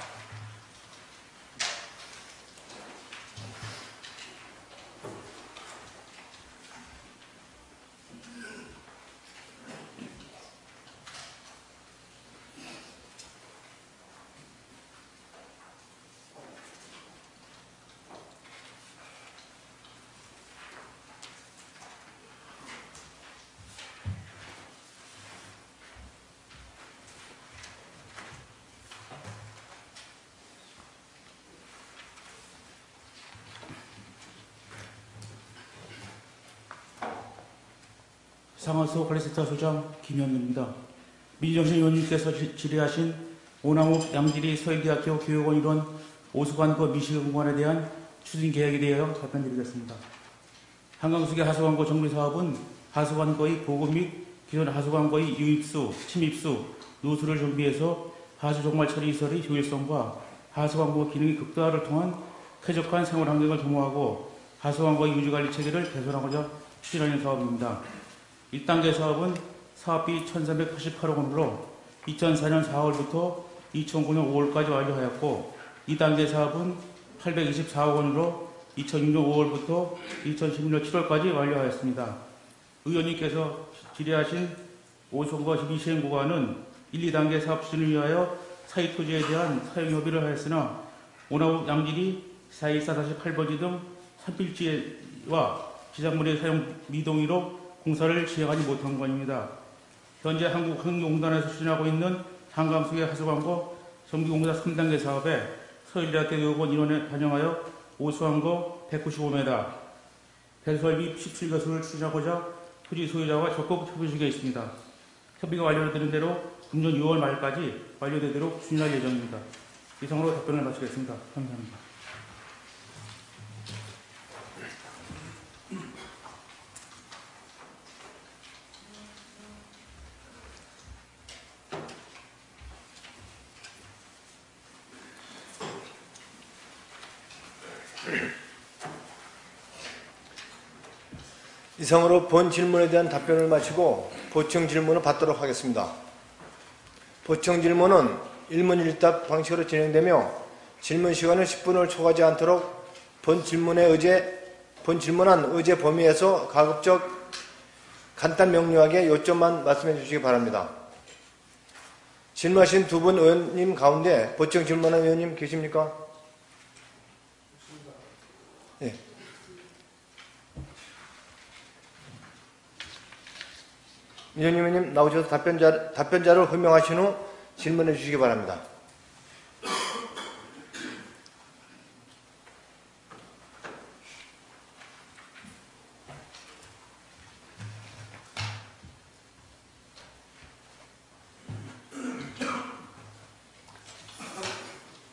상하수 관리센터 소장 김현민입니다. 민정심 의원님께서 질의하신 오남읍 양지리 서일대학교 교육원 일원 오수관고 미시공간에 대한 추진 계획에 대하여 답변드리겠습니다. 한강수계 하수관고 정비사업은 하수관고의 보급 및 기존 하수관고의 유입수, 침입수, 누수를 정비해서 하수종말 처리 시설의 효율성과 하수관고 기능의 극대화를 통한 쾌적한 생활환경을 도모하고 하수관고의 유지관리 체계를 개선하고자 추진하는 사업입니다. 1단계 사업은 사업비 1,388억 원으로 2004년 4월부터 2009년 5월까지 완료하였고 2단계 사업은 824억 원으로 2006년 5월부터 2016년 7월까지 완료하였습니다. 의원님께서 질의하신 오송과 시행 구간은 1, 2단계 사업 추진을 위하여 사익 토지에 대한 사용 협의를 하였으나 오남읍 양지리 414-8번지 등 산필지와 지상물의 사용 미동의로 공사를 시행하지 못한 것입니다. 현재 한국환경공단에서 추진하고 있는 한강수계 하수관고 정비공사 3단계 사업에 서울대학교 교육원 인원에 반영하여 오수관고 195m, 배수설 및 시출 거수를 추진하고자 토지 소유자와 적극 협의 중에 있습니다. 협의가 완료되는 대로 금년 6월 말까지 완료되도록 추진할 예정입니다. 이상으로 답변을 마치겠습니다. 감사합니다. 이상으로 본 질문에 대한 답변을 마치고 보충 질문을 받도록 하겠습니다. 보충 질문은 일문일답 방식으로 진행되며 질문 시간은 10분을 초과하지 않도록 본 질문한 의제 범위에서 가급적 간단 명료하게 요점만 말씀해 주시기 바랍니다. 질문하신 두 분 의원님 가운데 보충 질문한 의원님 계십니까? 예. 위원님 나오셔서 답변자를 호명하신 후 질문해 주시기 바랍니다.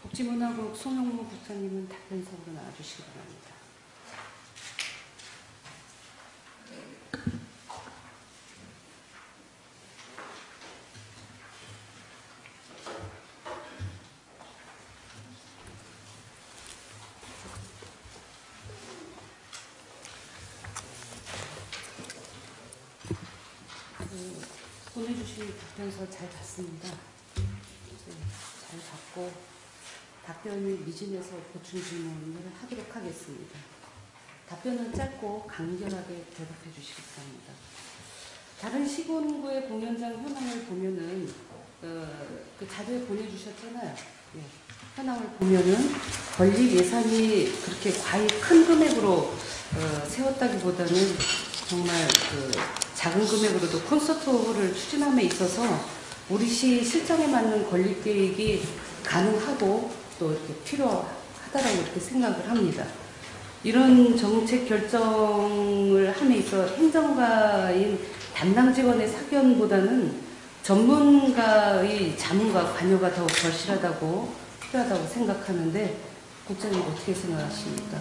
복지문화국 송영무 국장님은 답변석으로 나와주시기 바랍니다. 보내주신 답변서 잘 봤습니다. 잘 봤고 답변을 미진해서 보충 질문을 하도록 하겠습니다. 답변은 짧고 간결하게 대답해 주시기 바랍니다. 다른 시군구의 공연장 현황을 보면은 그 자료에 보내주셨잖아요. 예. 현황을 보면은 건립 예산이 그렇게 과히 큰 금액으로 세웠다기보다는 정말 작은 금액으로도 콘서트홀을 추진함에 있어서 우리 시 실정에 맞는 건립 계획이 가능하고 또 이렇게 필요하다라고 이렇게 생각을 합니다. 이런 정책 결정을 함에 있어 행정가인 담당 직원의 사견보다는 전문가의 자문과 관여가 더욱 절실하다고 필요하다고 생각하는데 국장님 어떻게 생각하십니까?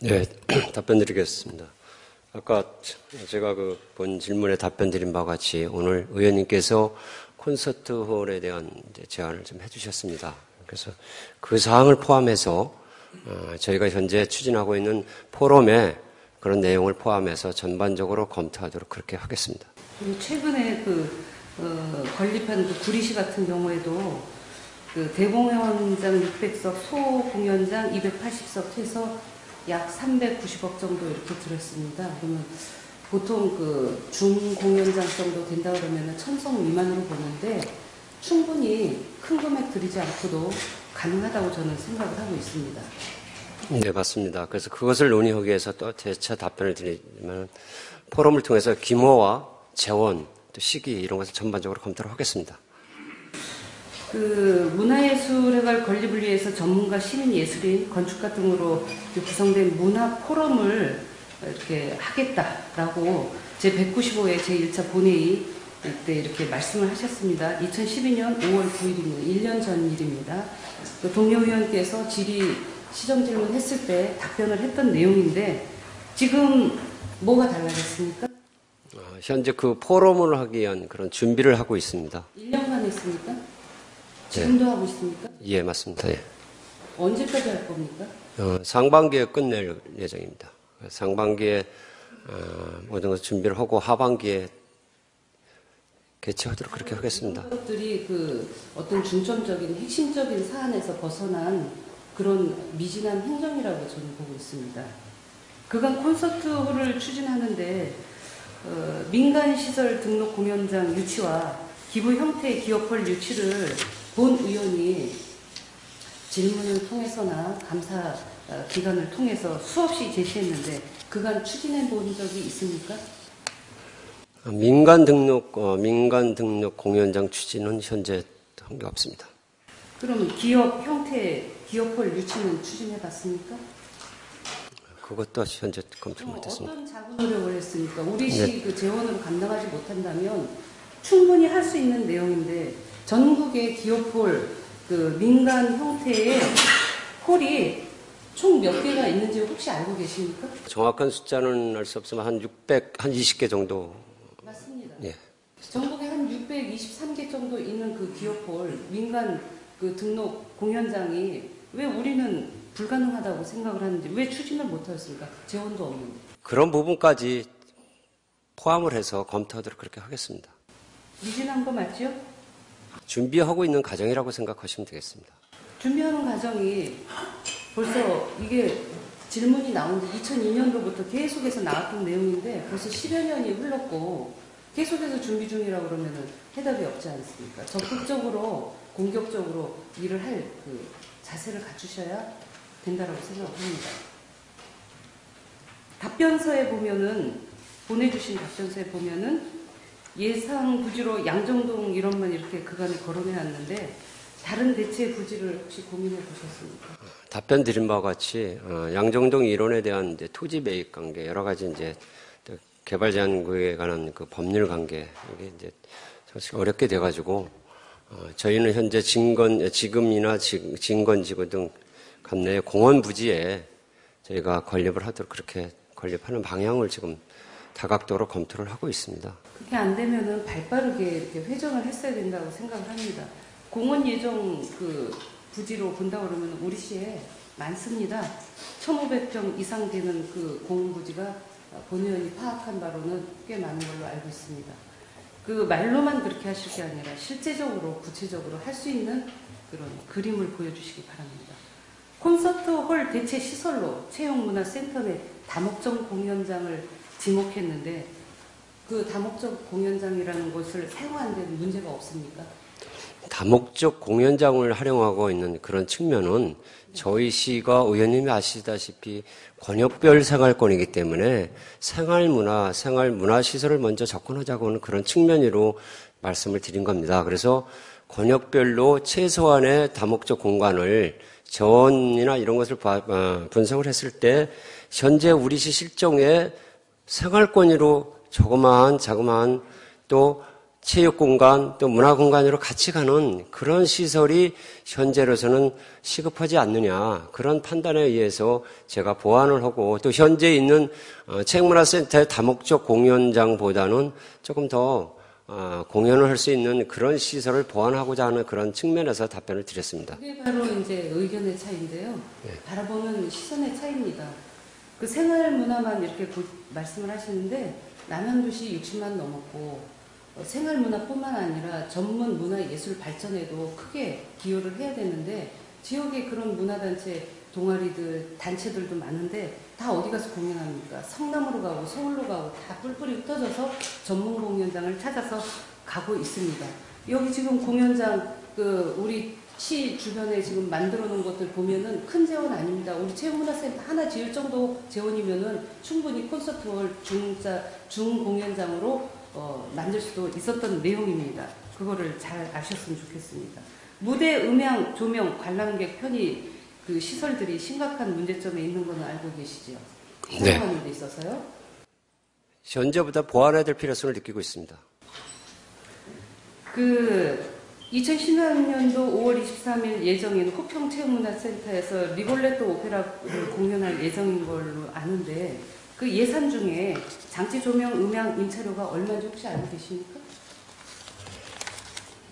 네, 답변 드리겠습니다. 아까 제가 본 질문에 답변 드린 바와 같이 오늘 의원님께서 콘서트홀에 대한 제안을 좀 해주셨습니다. 그래서 그 사항을 포함해서 저희가 현재 추진하고 있는 포럼에 그런 내용을 포함해서 전반적으로 검토하도록 그렇게 하겠습니다. 최근에 건립한 구리시 같은 경우에도 대공연장 600석, 소공연장 280석 해서 약 390억 정도 이렇게 들었습니다. 그러면 보통 중공연장 정도 된다 그러면 1000석 미만으로 보는데 충분히 큰 금액 들이지 않고도 가능하다고 저는 생각을 하고 있습니다. 네, 맞습니다. 그래서 그것을 논의하기 위해서 또 재차 답변을 드리면 포럼을 통해서 규모와 재원, 또 시기 이런 것을 전반적으로 검토를 하겠습니다. 문화예술회관 건립을 위해서 전문가, 시민, 예술인, 건축가 등으로 구성된 문화 포럼을 이렇게 하겠다라고 제195회 제1차 본회의 때 이렇게 말씀을 하셨습니다. 2012년 5월 9일입니다. 1년 전 일입니다. 동료 의원께서 질의 시정 질문 했을 때 답변을 했던 내용인데 지금 뭐가 달라졌습니까? 현재 그 포럼을 하기 위한 그런 준비를 하고 있습니다. 1년간 했습니까? 지금도 하고 있습니까? 예, 맞습니다. 예. 언제까지 할 겁니까? 상반기에 끝낼 예정입니다. 상반기에 모든 것을 준비를 하고 하반기에 개최하도록 그렇게 하겠습니다. 것들이 어떤 중점적인 핵심적인 사안에서 벗어난 그런 미진한 행정이라고 저는 보고 있습니다. 그간 콘서트홀을 추진하는데 민간시설 등록 공연장 유치와 기부 형태의 기업홀 유치를 본 의원이 질문을 통해서나 감사 기관을 통해서 수없이 제시했는데 그간 추진해 본 적이 있습니까? 민간 등록 공연장 추진은 현재 한 게 없습니다. 그러면 기업 형태 기업홀 유치는 추진해 봤습니까? 그것도 현재 검토 못했습니다. 어떤 자구 노력을 했습니까? 우리 시 재원으로 감당하지 못한다면 충분히 할 수 있는 내용인데 전국의 기업홀 그 민간 형태의 홀이 총 몇 개가 있는지 혹시 알고 계십니까? 정확한 숫자는 알 수 없지만 한 20개 정도. 맞습니다. 예. 전국에 한 623개 정도 있는 그 기업홀 민간 그 등록 공연장이 왜 우리는 불가능하다고 생각을 하는지, 왜 추진을 못하였습니까? 재원도 없는데. 그런 부분까지 포함을 해서 검토하도록 그렇게 하겠습니다. 미진한 거 맞죠? 준비하고 있는 과정이라고 생각하시면 되겠습니다. 준비하는 과정이 벌써 이게 질문이 나온 지 2002년도부터 계속해서 나왔던 내용인데 벌써 10여 년이 흘렀고 계속해서 준비 중이라고 그러면은 해답이 없지 않습니까? 적극적으로 공격적으로 일을 할 그 자세를 갖추셔야 된다라고 생각합니다. 답변서에 보면은 보내주신 답변서에 보면은 예상 부지로 양정동 이런만 이렇게 그간에 거론해놨는데 다른 대체 부지를 혹시 고민해 보셨습니까? 답변 드린 바와 같이 양정동 이론에 대한 이제 토지 매입 관계 여러 가지 이제 개발 제한구에 관한 그 법률 관계 이게 이제 사실 어렵게 돼가지고 저희는 현재 지금이나 진건지구 등 관내 공원 부지에 저희가 건립을 하도록 그렇게 건립하는 방향을 지금 다각도로 검토를 하고 있습니다. 그게 안 되면은 발빠르게 이렇게 회전을 했어야 된다고 생각을 합니다. 공원 예정 그 부지로 본다고 그러면 우리 시에 많습니다. 1,500평 이상 되는 그 공원 부지가 본 의원이 파악한 바로는 꽤 많은 걸로 알고 있습니다. 그 말로만 그렇게 하실 게 아니라 실제적으로 구체적으로 할 수 있는 그런 그림을 보여주시기 바랍니다. 콘서트홀 대체 시설로 채용문화센터 내 다목적 공연장을 지목했는데 그 다목적 공연장이라는 것을 사용하는 데는 문제가 없습니까? 다목적 공연장을 활용하고 있는 그런 측면은 저희 시가 의원님이 아시다시피 권역별 생활권이기 때문에 생활문화시설을 먼저 접근하자고 하는 그런 측면으로 말씀을 드린 겁니다. 그래서 권역별로 최소한의 다목적 공간을 재원이나 이런 것을 분석을 했을 때 현재 우리 시 실정의 생활권으로 자그마한 또 체육공간 또 문화공간으로 같이 가는 그런 시설이 현재로서는 시급하지 않느냐 그런 판단에 의해서 제가 보완을 하고 또 현재 있는 체육문화센터의 다목적 공연장보다는 조금 더 공연을 할 수 있는 그런 시설을 보완하고자 하는 그런 측면에서 답변을 드렸습니다. 그게 바로 이제 의견의 차이인데요. 네. 바라보는 시선의 차이입니다. 그 생활문화만 이렇게 말씀을 하시는데 남양주시 60만 넘었고 생활문화뿐만 아니라 전문 문화예술 발전에도 크게 기여를 해야 되는데 지역에 그런 문화단체, 동아리들, 단체들도 많은데 다 어디 가서 공연합니까? 성남으로 가고 서울로 가고 다 뿔뿔이 흩어져서 전문 공연장을 찾아서 가고 있습니다. 여기 지금 공연장 우리 시 주변에 지금 만들어 놓은 것들 보면은 큰 재원 아닙니다. 우리 체육문화센터 하나 지을 정도 재원이면은 충분히 콘서트홀 중공연장으로 만들 수도 있었던 내용입니다. 그거를 잘 아셨으면 좋겠습니다. 무대, 음향, 조명, 관람객 편의 그 시설들이 심각한 문제점에 있는 건 알고 계시죠? 네. 사용하는 데 있어서요. 현재보다 보완해야 될 필요성을 느끼고 있습니다. 2010년도 5월 23일 예정인 호평체육문화센터에서 리골레토 오페라를 공연할 예정인 걸로 아는데 그 예산 중에 장치 조명, 음향, 임차료가 얼마인지 혹시 알고 계십니까?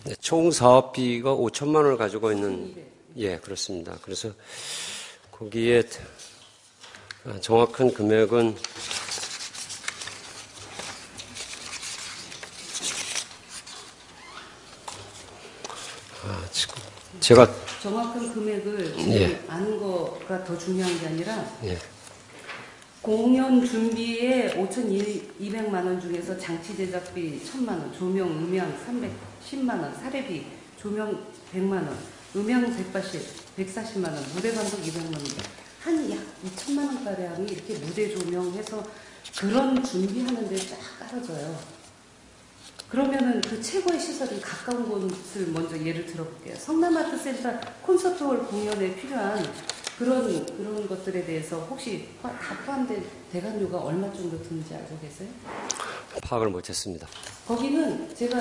네, 총 사업비가 5천만 원을 가지고 있는 예 그렇습니다. 그래서 거기에 정확한 금액은 지금 제가 정확한 금액을 지금 예. 아는 거가 더 중요한 게 아니라 예. 공연 준비에 5,200만 원 중에서 장치 제작비 1,000만 원, 조명, 음향 310만 원, 사례비, 조명 100만 원, 음향 140만 원, 무대 감독 200만 원, 한 약 2천만 원가량이 이렇게 무대 조명해서 그런 준비하는 데 쫙 깔아져요. 그러면은 그 최고의 시설이 가까운 곳을 먼저 예를 들어볼게요. 성남아트센터 콘서트홀 공연에 필요한 그런 것들에 대해서 혹시 다 포함된 대관료가 얼마 정도 드는지 알고 계세요? 파악을 못했습니다. 거기는 제가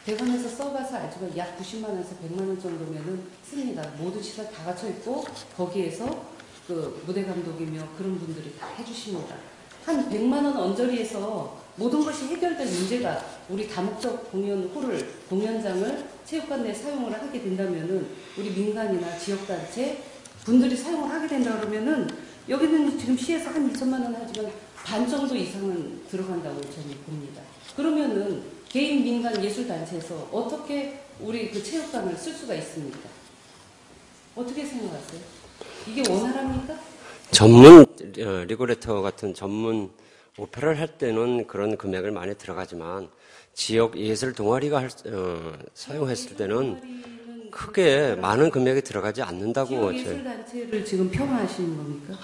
대관에서 써봐서 알지만 약 90만 원에서 100만 원 정도면은 씁니다. 모든 시설 다 갖춰 있고 거기에서 그 무대 감독이며 그런 분들이 다 해주십니다. 한 100만 원 언저리에서 모든 것이 해결될 문제가 우리 다목적 공연홀을 공연장을 체육관 내 사용을 하게 된다면은 우리 민간이나 지역단체 분들이 사용을 하게 된다 그러면은 여기는 지금 시에서 한 2천만 원 하지만 반 정도 이상은 들어간다고 저는 봅니다. 그러면은 개인 민간 예술단체에서 어떻게 우리 그 체육관을 쓸 수가 있습니까? 어떻게 생각하세요? 이게 원활합니까? 전문 리고레터 같은 전문 오페라를 할 때는 그런 금액을 많이 들어가지만 지역 예술 동아리가 사용했을 때는 크게 많은 금액이 들어가지 않는다고. 지역 예술단체를 지금 폄하하시는 겁니까?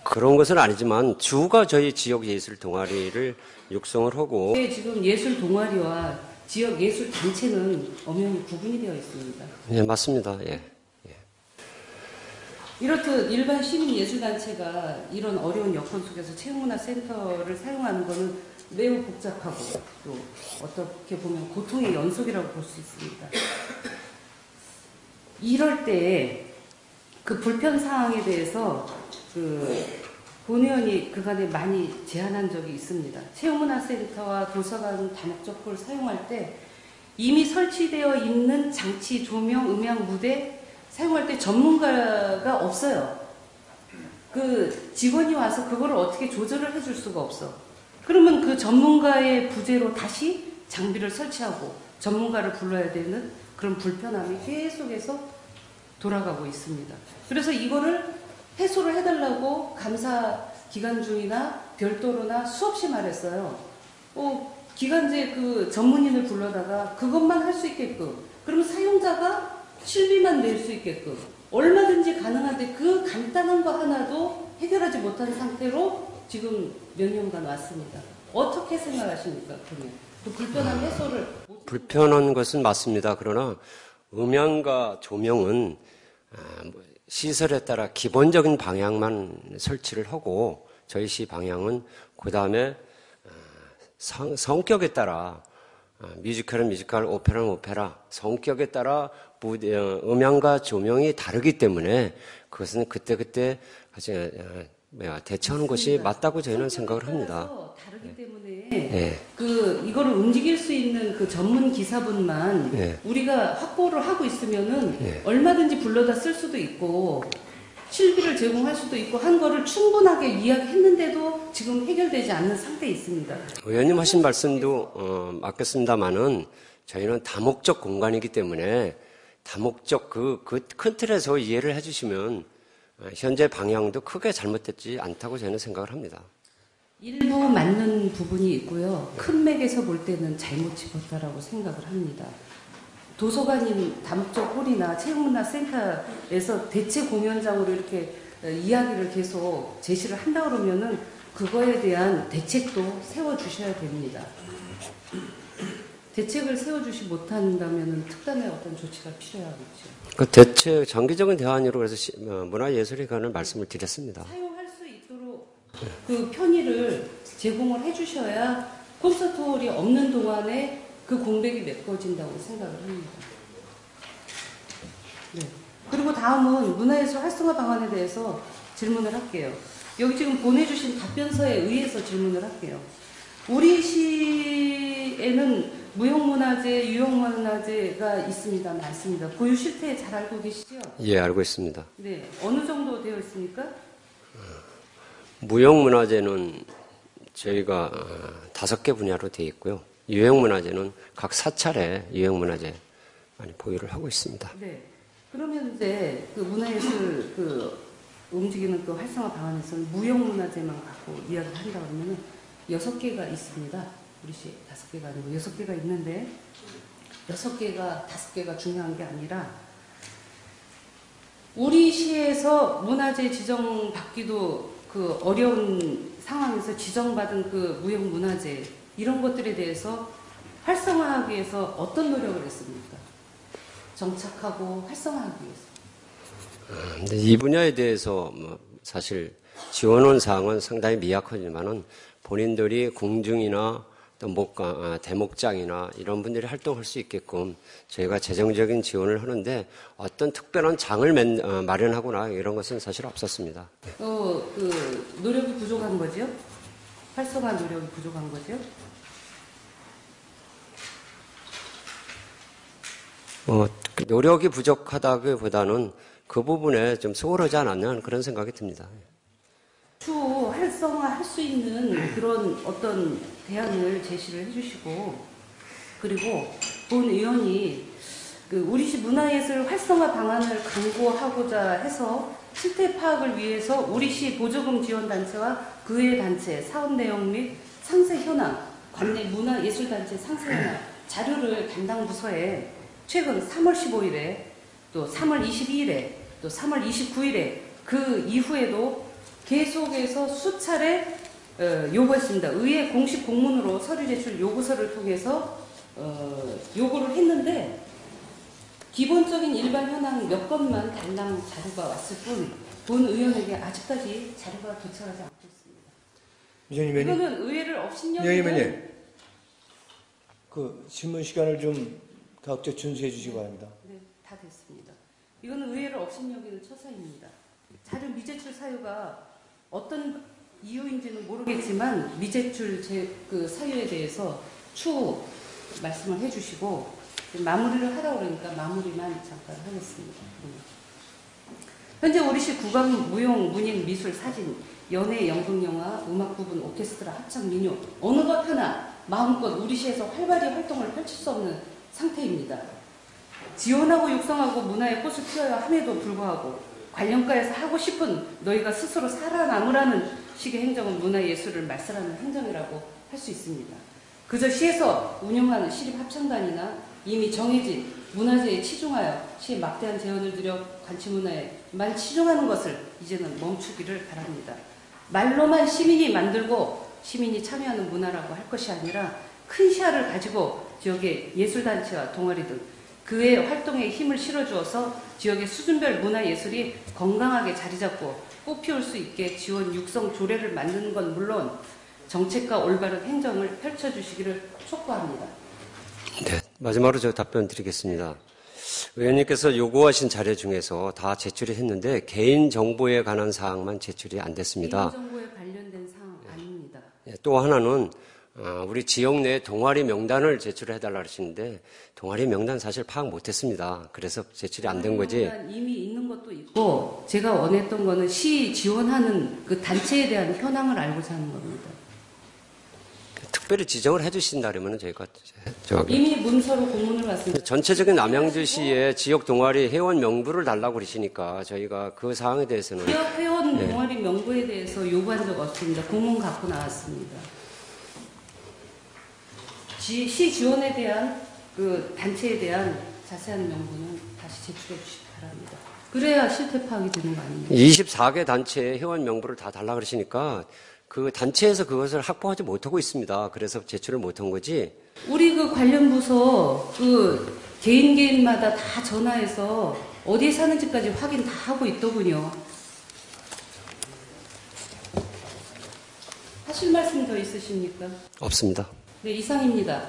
그런 것은 아니지만 주가 저희 지역 예술 동아리를 육성을 하고. 네, 지금 예술 동아리와 지역 예술 단체는 엄연히 구분이 되어 있습니다. 예, 맞습니다. 예. 이렇듯 일반 시민 예술 단체가 이런 어려운 여건 속에서 체육문화센터를 사용하는 것은 매우 복잡하고 또 어떻게 보면 고통의 연속이라고 볼 수 있습니다. 이럴 때 그 불편 사항에 대해서 그 본 의원이 그간에 많이 제안한 적이 있습니다. 체육문화센터와 도서관 다목적 홀을 사용할 때 이미 설치되어 있는 장치, 조명, 음향, 무대 사용할 때 전문가가 없어요. 그 직원이 와서 그거를 어떻게 조절을 해줄 수가 없어. 그러면 그 전문가의 부재로 다시 장비를 설치하고 전문가를 불러야 되는 그런 불편함이 계속해서 돌아가고 있습니다. 그래서 이거를 해소를 해달라고 감사 기간 중이나 별도로나 수없이 말했어요. 기간제 그 전문인을 불러다가 그것만 할 수 있게끔, 그러면 사용자가 실비만 낼 수 있게끔 얼마든지 가능한데 그 간단한 거 하나도 해결하지 못한 상태로 지금 몇 년간 왔습니다. 어떻게 생각하십니까? 그러면 그 불편한 해소를 불편한 것은 맞습니다. 그러나 음향과 조명은 시설에 따라 기본적인 방향만 설치를 하고 저희 시 방향은 그 다음에 성격에 따라 뮤지컬은 뮤지컬, 오페라는 오페라 성격에 따라 음향과 조명이 다르기 때문에 그것은 그때그때 대처하는 것이 맞다고 저희는 생각을 합니다. 다르기 때문에 네. 이거를 움직일 수 있는 그 전문 기사분만 네. 우리가 확보를 하고 있으면은 네. 얼마든지 불러다 쓸 수도 있고 실비를 제공할 수도 있고 한 거를 충분하게 이야기했는데도 지금 해결되지 않는 상태에 있습니다. 의원님 하신 말씀도 맞겠습니다만은 저희는 다목적 공간이기 때문에 다목적 그 큰 틀에서 이해를 해주시면 현재 방향도 크게 잘못됐지 않다고 저는 생각을 합니다. 일부 맞는 부분이 있고요. 큰 맥에서 볼 때는 잘못 짚었다라고 생각을 합니다. 도서관인 다목적 홀이나 체육문화센터에서 대체 공연장으로 이렇게 이야기를 계속 제시를 한다 그러면은 그거에 대한 대책도 세워주셔야 됩니다. 대책을 세워주시 못한다면은 특단의 어떤 조치가 필요하겠죠. 그 대체 장기적인 대안으로 그래서 문화예술에 관한 말씀을 드렸습니다. 사용할 수 있도록 그 편의를 제공을 해주셔야 콘서트홀이 없는 동안에 그 공백이 메꿔진다고 생각을 합니다. 네. 그리고 다음은 문화예술 활성화 방안에 대해서 질문을 할게요. 여기 지금 보내주신 답변서에 의해서 질문을 할게요. 우리 시에는 무형문화재, 유형문화재가 있습니다. 많습니다. 고유 실태 잘 알고 계시죠? 예, 알고 있습니다. 네. 어느 정도 되어 있습니까? 무형문화재는 저희가 5개 분야로 되어 있고요. 유형문화재는 각 사찰에 유형문화재 많이 보유를 하고 있습니다. 네. 그러면 이제 그 문화예술 움직이는 그 활성화 방안에서는 무형문화재만 갖고 이야기를 한다 그러면 6개가 있습니다. 우리 시 5개가 아니고 6개가 있는데 6개가 5개가 중요한 게 아니라 우리 시에서 문화재 지정 받기도 그 어려운 상황에서 지정받은 그 무형문화재 이런 것들에 대해서 활성화하기 위해서 어떤 노력을 했습니까? 정착하고 활성화하기 위해서. 근데 이 분야에 대해서 사실 지원원 사항은 상당히 미약하지만은 본인들이 공중이나 또 대목장이나 이런 분들이 활동할 수 있게끔 저희가 재정적인 지원을 하는데 어떤 특별한 장을 마련하거나 이런 것은 사실 없었습니다. 노력이 부족한 거죠? 활성화 노력이 부족한 거죠? 노력이 부족하다기보다는 그 부분에 좀 소홀하지 않았나 그런 생각이 듭니다. 추후 활성화할 수 있는 그런 어떤 대안을 제시를 해주시고, 그리고 본 의원이 우리시 문화예술 활성화 방안을 강구하고자 해서 실태 파악을 위해서 우리시 보조금 지원단체와 그 외 단체 사업 내용 및 상세 현황, 관내 문화예술단체 상세 현황 자료를 담당 부서에 최근 3월 15일에 또 3월 22일에 또 3월 29일에 그 이후에도 계속해서 수차례 요구했습니다. 의회 공식 공문으로 서류 제출 요구서를 통해서 요구를 했는데 기본적인 일반 현황 몇 건만 담당 자료가 왔을 뿐 본 의원에게 아직까지 자료가 도착하지 않고 있습니다. 이거는 의회를 업신여기는 그 질문 시간을 좀 각자 준수해 주시기 바랍니다. 네, 다 됐습니다. 이거는 의회를 업신여기는 처사입니다. 자료 미제출 사유가 어떤 이유인지는 모르겠지만 미제출 그 사유에 대해서 추후 말씀을 해주시고 마무리를 하라고 그러니까 마무리만 잠깐 하겠습니다. 현재 우리시 국악, 무용, 문인, 미술, 사진, 연예, 연극영화, 음악 부분, 오케스트라, 합창, 민요 어느 것 하나 마음껏 우리시에서 활발히 활동을 펼칠 수 없는 상태입니다. 지원하고 육성하고 문화의 꽃을 피워야 함에도 불구하고 관련과에서 하고 싶은 너희가 스스로 살아남으라는 식의 행정은 문화예술을 말살하는 행정이라고 할 수 있습니다. 그저 시에서 운영하는 시립합창단이나 이미 정해진 문화재에 치중하여 시에 막대한 재원을 들여 관치문화에만 치중하는 것을 이제는 멈추기를 바랍니다. 말로만 시민이 만들고 시민이 참여하는 문화라고 할 것이 아니라 큰 시야를 가지고 지역의 예술단체와 동아리 등 그 외 활동에 힘을 실어주어서 지역의 수준별 문화예술이 건강하게 자리잡고 꽃피울 수 있게 지원 육성 조례를 만드는 건 물론 정책과 올바른 행정을 펼쳐주시기를 촉구합니다. 네, 마지막으로 저 답변 드리겠습니다. 의원님께서 요구하신 자료 중에서 다 제출이 했는데 개인정보에 관한 사항만 제출이 안 됐습니다. 개인정보에 관련된 사항 아닙니다. 네, 또 하나는 우리 지역 내 동아리 명단을 제출해달라 하시는데 동아리 명단 사실 파악 못했습니다. 그래서 제출이 안 된 거지. 이미 있는 것도 있고 제가 원했던 거는 시 지원하는 그 단체에 대한 현황을 알고자 하는 겁니다. 특별히 지정을 해주신다면 저희가 이미 문서로 공문을 받습니다. 전체적인 남양주시의 지역 동아리 회원 명부를 달라고 그러시니까 저희가 그 사항에 대해서는 지역 회원 동아리 명부에 대해서 요구한 적 없습니다. 공문 갖고 나왔습니다. 시 지원에 대한 그 단체에 대한 자세한 명부는 다시 제출해 주시기 바랍니다. 그래야 실태 파악이 되는 거 아닙니까? 24개 단체의 회원 명부를 다 달라 그러시니까 그 단체에서 그것을 확보하지 못하고 있습니다. 그래서 제출을 못한 거지. 우리 그 관련 부서 그 개인마다 다 전화해서 어디에 사는지까지 확인 다 하고 있더군요. 하실 말씀 더 있으십니까? 없습니다. 네, 이상입니다.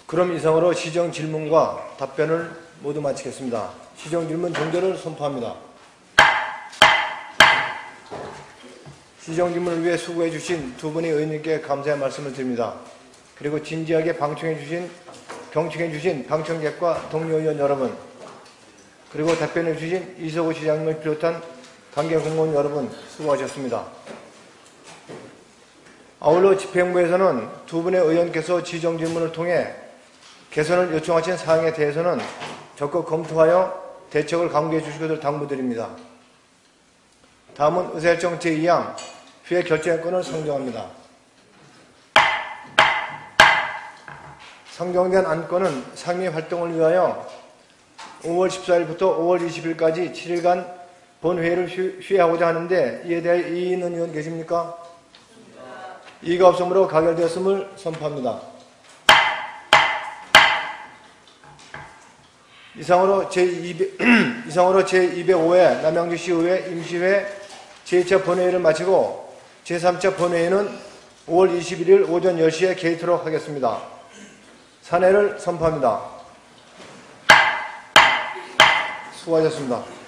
그럼 이상으로 시정 질문과 답변을 모두 마치겠습니다. 시정 질문 종결을 선포합니다. 시정 질문을 위해 수고해 주신 두 분의 의원님께 감사의 말씀을 드립니다. 그리고 진지하게 경청해 주신 방청객과 동료 의원 여러분, 그리고 답변해 주신 이석우 시장님을 비롯한 관계 공무원 여러분 수고하셨습니다. 아울러 집행부에서는 두 분의 의원께서 지정 질문을 통해 개선을 요청하신 사항에 대해서는 적극 검토하여 대책을 강구해 주실 것을 당부드립니다. 다음은 의사일정 제2항 후에 결정권을 상정합니다. 상정된 안건은 상임 활동을 위하여 5월 14일부터 5월 20일까지 7일간 본회의를 휴회하고자 하는데 이에 대해 이의 있는 의원 계십니까? 이의가 없으므로 가결되었음을 선포합니다. 이상으로 제205회 남양주시 의회 임시회 제2차 본회의를 마치고 제3차 본회의는 5월 21일 오전 10시에 개의토록 하겠습니다. 산회를 선포합니다. 수고하셨습니다.